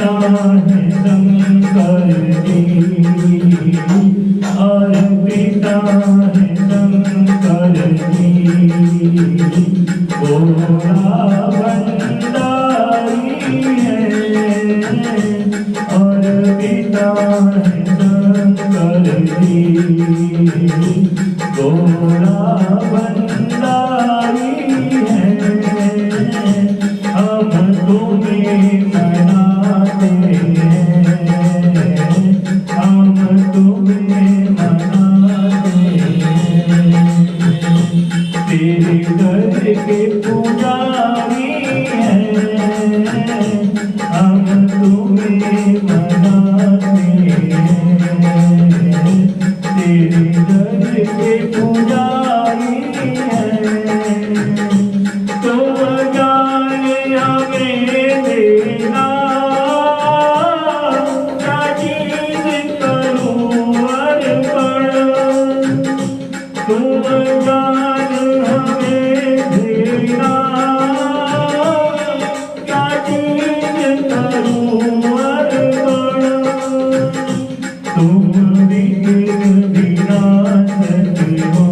पिता है शंकर जी, और पिता है शंकर जी, भोला भंडारी है, और पिता है शंकर जी, भोला भंडारी है। हम तुम्हें मनाते हैं, हम तुम्हें मनाते हैं, तेरे घर के पुजारी हैं, हम तुम्हें मनाते हैं, तेरे घर के पुजारी हैं। तो ज्ञान हमें देना, क्या चीज करूं अर्पण, तुम ज्ञान हमें देना, क्या चीज करूं अर्पण, तुम विघ्न विनाशक हो,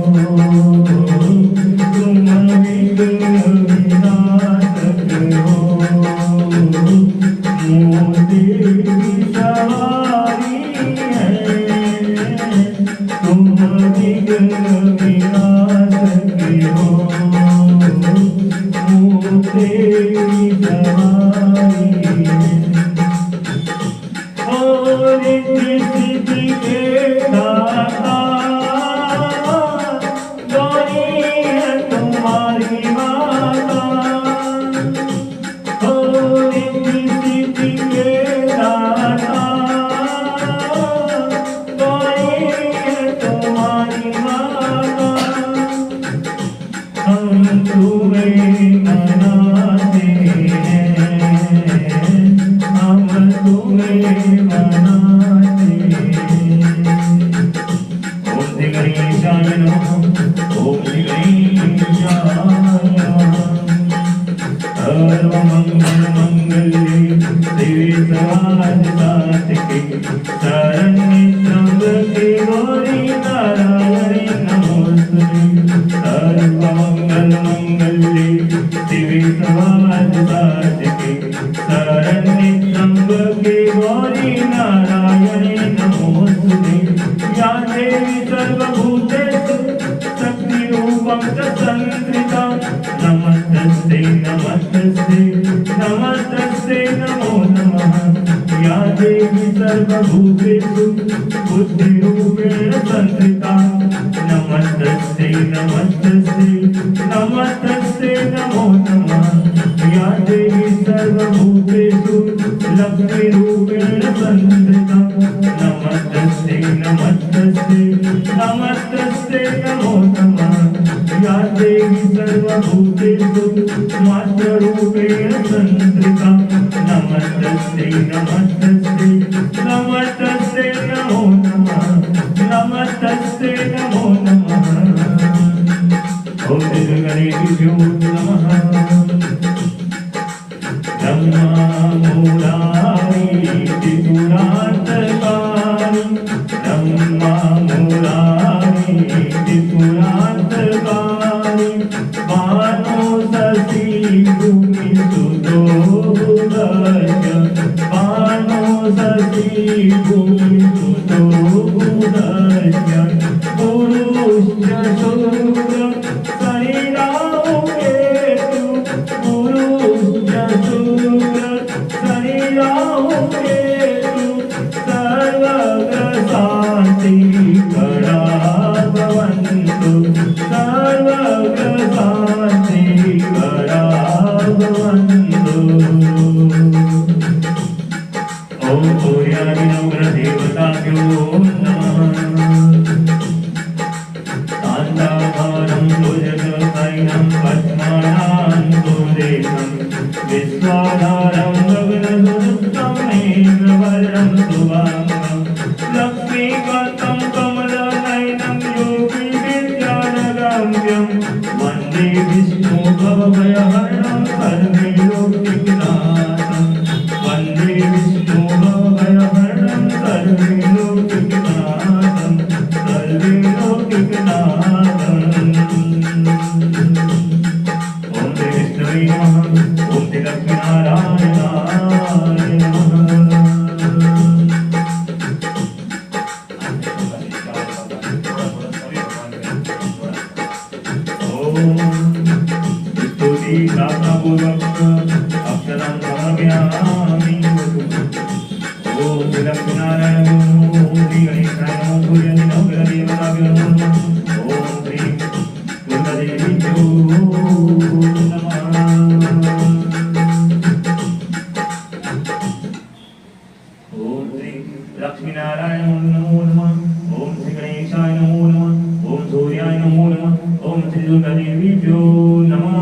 तुम विघ्न विनाशक हो, मोती की सवारी है, तुम विघ्न विनाशक हो, मोती की सवारी है। और सिद्धि के दाता, गौरी है तुम्हारी माता, और सिद्धि के दाता, गौरी है तुम्हारी माता। हम तुम्हें मनाते हैं, हम तुम्हें मनाते हैं। ओम श्री गणेशाय नमः, ओम श्री गणेशाय नमः। सर्वमंगल मंगल्ये शिवे सर्वार्थसाधिके, शरण्ये त्र्यंबके गौरी नारायणी नमोस्तुते। सर्वमंगल मंगल्ये शिवे सर्वार्थसाधिके, शरण्ये त्र्यंबके गौरी नारायणी नमोस्तुते। या देवी सर्वभूतेषु शक्तिरूपं च संस्थिता, नमस्तस्यै नमस्तस्यै नमस्तस्यै नमो नमः। या देवी सर्वभूतेषु बुद्धिरूपेण संस्थिता, नमस्तस्यै नमस्तस्यै नमस्तस्यै नमो नमः। या देवी सर्वभूतेषु लक्ष्मीरूपेण संस्थिता, नमस्तस्यै नमस्तस्यै नमस्तस्यै नमो नमः। या देवी सर्वभूतेषु मातृरूपेण संस्थिता, नमस्तस्यै नमस्तस्यै नमस्तस्यै नमो नमः। नमस्तस्यै नमो नमः। ओम श्री गणेशभ्यो नमः। ब्रह्मा मुरारी त्रिपुरान्तकारी, ब्रह्मा मुरारी त्रिपुरान्तकारी, बाणो शशि भूमिसुतो बुधश्च, बाणो शशि भूमिसुतो बुधश्च, गुरुश्च शुक्र शनिराहु केतु, गुरुश्च शुक्र शनिराहु केतु, सर्वग्रह शान्ति करा भवन्तु, सर्वग्रह शान्ति करा भवन्तु। ओम सूर्यादि नवग्रह समर्पयामि ओम श्री लक्ष्मीनारायण नमो ओम श्री गणेशाय नमो पूजनीय नवग्रहदेवताभ्यो नमः ओम श्री दुर्गादेवीभ्यो नमः ओम श्री लक्ष्मीनारायण नमो नमः ओम श्री गणेशाय नमो नमः ओम सूर्याय नमो नमः ओम श्री दुर्गादेवीभ्यो नमः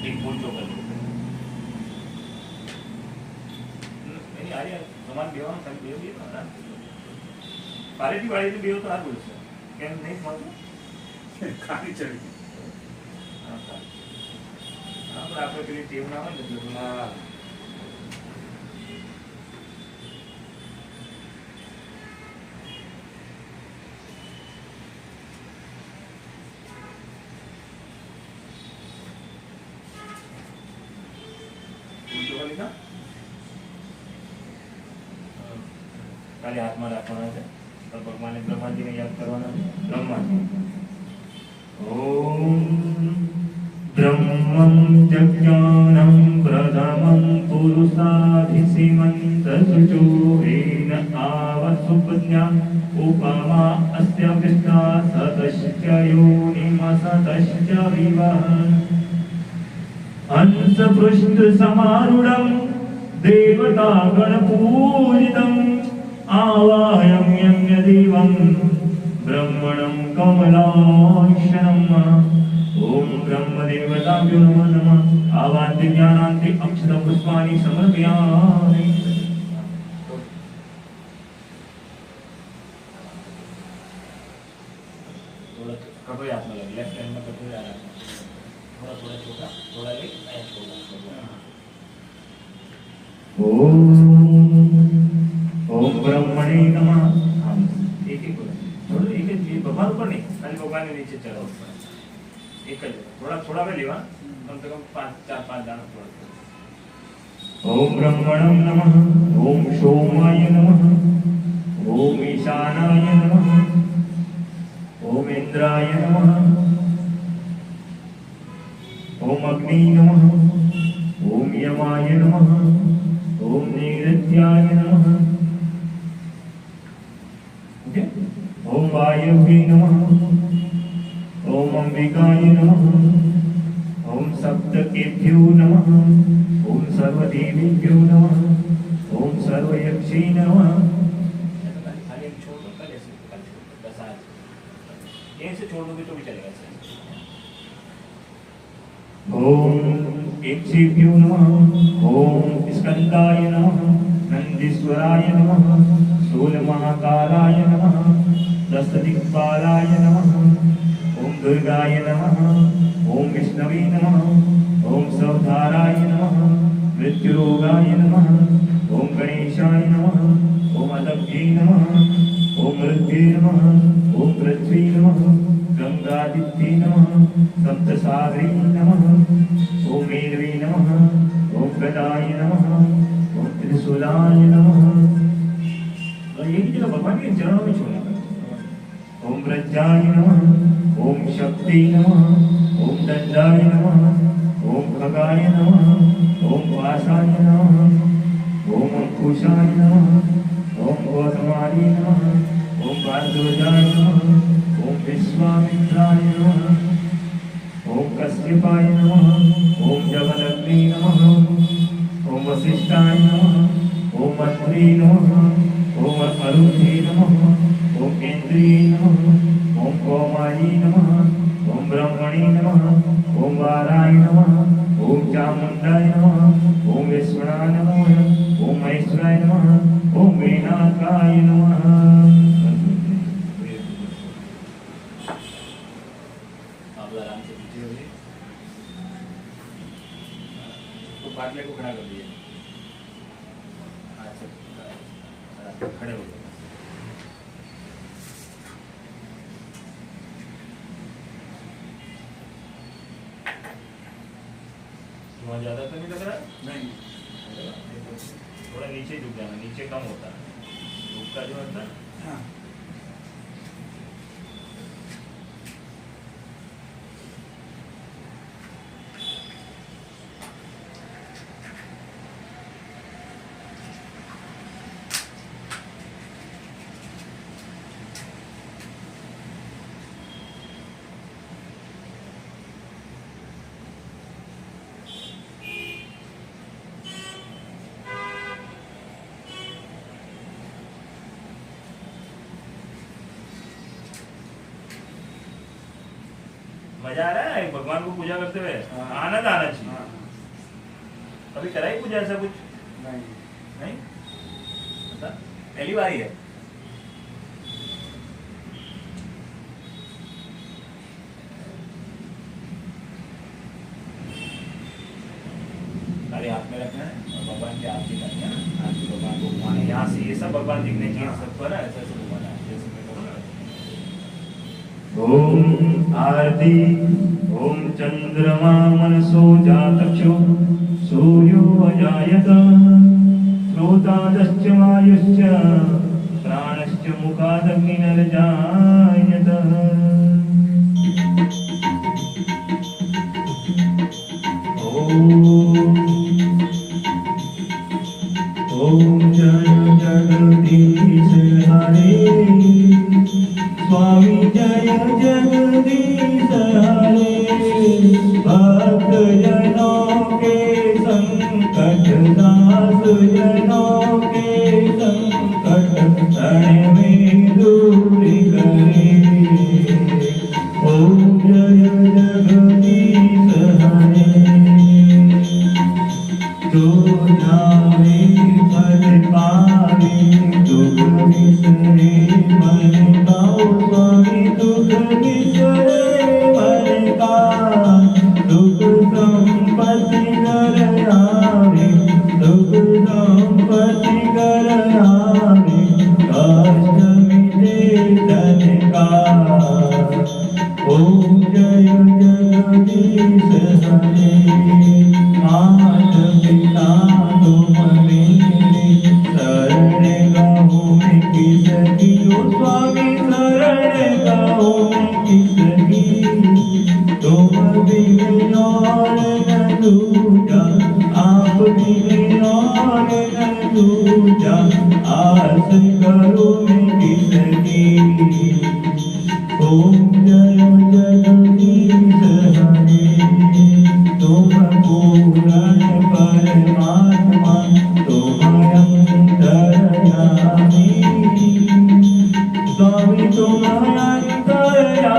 એક પૂંજો કરજો. એની હારે સમાન બેવાનું ખાલી બે બે ના. પારેટી વાળી બેવ તો સારું છે. કેમ નહીં મળતું? ખાલી ચડી હા, સારું. હા, પણ આપણે પેલી ટેવ ના હોય ને એટલે પેલા પૂંજો કરી લીધા? ખાલી હાથમાં રાખવાના છે. તો ભગવાનને બ્રહ્માજીને યાદ કરવાના છે. બ્રહ્માજી ओम ब्रह्मं जज्ञानं प्रथमं पुरुषाधिसीमन्तसुचोरेण आवसुपज्ञा उपमा अस्य कृष्णा सतश्च योनिमसतश्च विवः हंसपृष्ठसमारूढं देवतागणपूजितम् आवाहयाम्यन्यदेवं ब्रह्मणं कमलाशनम् ओम ब्रह्मदेवताभ्यो नमः नमः आवान्ति ज्ञानान्ति अक्षतं पुष्पाणि समर्पयामि थोड़ा कटोरी हाथ में लगे, लेफ्ट हैंड में कटोरी आ रहा है, थोड़ा थोड़ा छोटा, थोड़ा ले, ऐसा छोटा ओम ओम ब्रह्मणे नमः हाँ, एक एक थोड़ा एक एक भगवान ऊपर नहीं, खाली भगवान के नीचे चढ़ाओ ऊपर, एक ही थोड़ा थोड़ा में लेवा, कम से कम 4-5 दाना थोड़ा ओम ब्रह्मणं नमः ओम सोमाय नमः ओम ईशानाय नमः ओम इंद्राय नमः ओम अग्नि नमः ओम यमाय नमः ओम नैऋत्याय नमः ओम वायवे नमः ओम अंबिकाय नमः ओम सप्तकेभ्यो नमः ओम सर्वदेवीभ्यो नमः ओम सर्वयक्षी नमः खाली एक छोड़ दो, कल ऐसे बस आज यहीं से छोड़ दोगे तो भी चलेगा सर. ओम यक्षेभ्यो नमः ओम स्कंदाय नमः नंदीश्वराय नमः शूलमहाकालाय नमः दशदिक्पालाय नमः ओम दुर्गाय नमः ओम विष्णवे नमः ओम सवधाराय नमः मृत्युरोगाय नमः ओम गणेशाय नमः ओम अदभ्ये नमः ओम मृत्ये नमः ओम पृथ्वी नमः गंगादित्ये नमः सप्तसागरे नमः ओम मेरवे नमः ओम गदाय नमः ओम त्रिशूलाय नमः और ये जो भगवान के चरणों में छोड़ना ओम ब्रजाय नमः ओम शक्ति नमः ओम दंडाय नमः ओम खगाय नमः ओम वासाय नमः ओम अंकुशाय नमः ओम गौतमाय नमः ओम भारद्वाजाय नमः ओम विश्वामित्राय नमः ओम कश्यपाय नमः ओम जगदग्नि नमः ओम वसिष्ठाय नमः ओम अत्रि नमः ओम अरुणे नमः ओम इंद्रिये नमः ओम कौमारी नमः ओम ब्रह्मणे नमः ओम वाराय नमः ओम चामुण्डाय नमः ओम विष्णुनाय नमः ओम महेश्वराय नमः ओम मेनाकाय नमः आप आराम से पीछे हो जाइए. तो पाटले को खड़ा कर दिए. अच्छा, खड़े हो गए. वहाँ ज्यादा तो नहीं लग रहा है? नहीं थोड़ा नीचे झुक जाना, नीचे कम होता है धूप का जो होता है. हाँ मजा आ रहा है भगवान को पूजा करते हुए? हाँ। आनंद आना चाहिए। हाँ, कभी कराई पूजा ऐसा कुछ? नहीं नहीं? बता, पहली बार ही है। सारे हाथ में रखना है और भगवान की आरती करनी है ना। आरती भगवान को घुमाना है। यहाँ से ये सब भगवान दिखने चाहिए सबको ना, ऐसा ऐसे घुमाना है जैसे मैं करूँ ना। ओम आरती। ओम चंद्रमा मनसो जातक्षु सूर्यो अजायत श्रोतादश्च वायुश्च प्राणश्च मुखादग्निर्जायत। ओम जय जगदीश हरे स्वामी जय जगदीश हरे। भक्त जनों के संकट दास जनों के संकट क्षण में दूर करे। ओम जय जगदीश हरे। जो नामे फल पावे दुख बिसरे मन का। स्वामी दुख बिसरे मन का। दुख संपत्ति घर आवे दुख संपत्ति घर आवे। कष्ट मिटे धन का। ओम जय जगदीश हरे। मात पिता तुम मेरे शरण गाओ मैं किसकी। ओ स्वामी शरण गाओ मैं किसकी। तुम बिन और न दूजा आप बिन और न दूजा। आस करो मैं किसकी। ओम जय जगदीश हरे। तुम पूर्ण परमात्मा तुम अंतर्यामी। स्वामी तुम अंतर्यामी।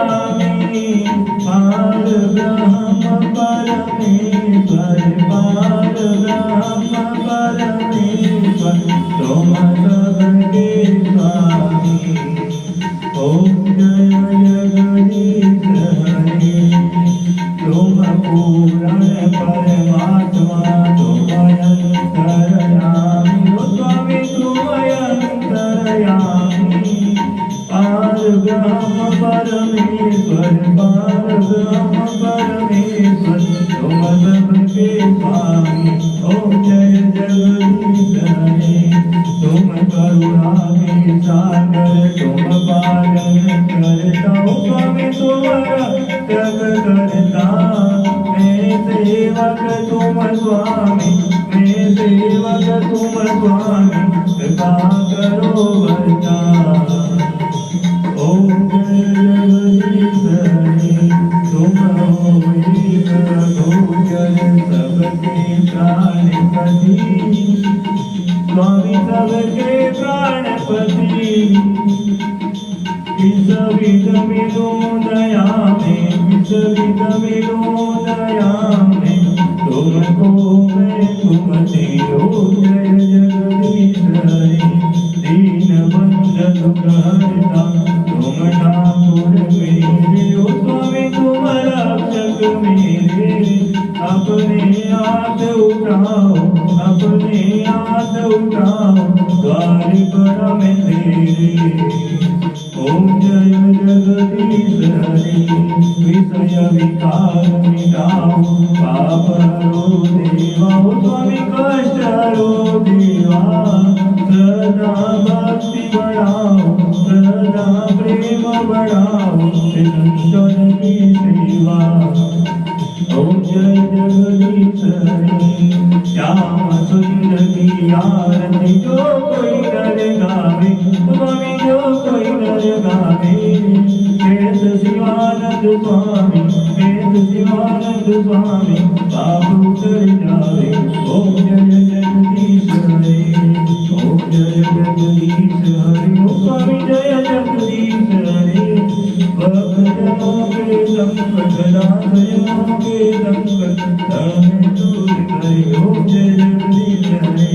पार ब्रह्म परमेश्वर पार ब्रह्म परमेश्वर तुम सबके स्वामी। ओम जय जगदीश हरे। तुम पूर्ण परमात्मा तुम अंतर्यामी। ओ स्वामी तुम अंतर्यामी। पार ब्रह्म परमेश्वर पार ब्रह्म परमेश्वर तुम सबके स्वामी। ओम जय जगदीश हरे। तुम करुणा के सागर तुम पालन करता। स्वामी तुम्हारा जग करता। मैं सेवक तुम स्वामी मैं सेवक तुम स्वामी कृपा करो बरता। ओम जय जगदीश हरे। तुम हो एक गोचर सबके प्राणपति। स्वामी सबके प्राणपति। किस विध मिलो दया में किस विध मिलो दया में। तुमको मैं तुम तेरो जय जगदीश हरे। दीन बंधन करता तुम ठाकुर मेरे। ओ स्वामी तुम रक्षक मेरे। अपने हाथ उठाओ अपने हाथ उठाओ द्वार पर मैं तेरे। ओम जय जगदीश हरे। विषय विकार मिटाओ पाप हरो देवा। ओ स्वामी कष्ट हरो देवा। सदा भक्ति बढ़ाओ सदा प्रेम बढ़ाओ संतन की सेवा। ओम जय जगदीश हरे। श्याम सुंदर की आरती जो कोई नर गावे। स्वामी जो कोई नर गावे। वेद शिवानंद स्वामी वेद शिवानंद स्वामी पाप उतर जावे। ओम जय जगदीश हरे। ओम जय जगदीश हरे। ओ स्वामी जय जगदीश हरे। भक्त के संकट के संकट तरण दूर करियो जय जगदीश हरे।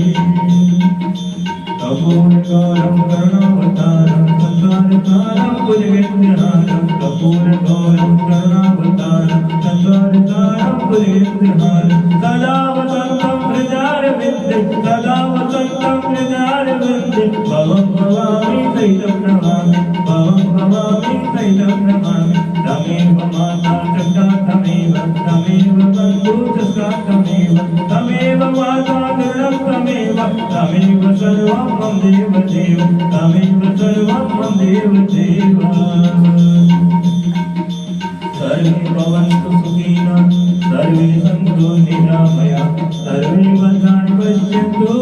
कपूरगौरं करुणावतारं संसारसारं भुजगेन्द्रहारं कपूरगौरं करुणावतारं संसारसारं भुजगेन्द्रहारं सदा वसन्तं हृदयारविन्दे सदा वसन्तं हृदयारविन्दे भवं भवामि सहितं नमामि भवं भवामि सहितं नमामि तमेव माता चष्टा तमेव बन्धु चष्टा तमेव माता गणं तमेव सर्वं मम देव देव तमेव सर्वं मम देव देव। सर्वे भवन्तु सुखिनः सर्वे सन्तु निरामयाः सर्वे भद्राणि पश्यन्तु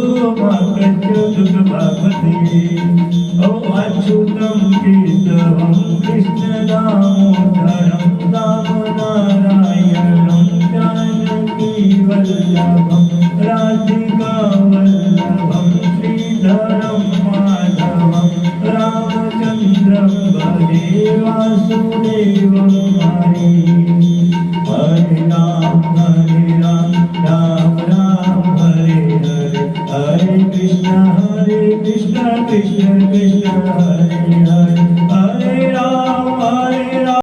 मा कश्चित् दुःखभाग्भते। ॐ अच्युतं केशवं कृष्णदामोदरं रामनारायणं जानकीवल्लभं राधिकावल्लभं श्रीधरं माधवं रामचन्द्रं भजे वासुदेवं हरे। हरे राम राम राम हरे हरे हरे कृष्ण कृष्ण कृष्ण हरे हरे।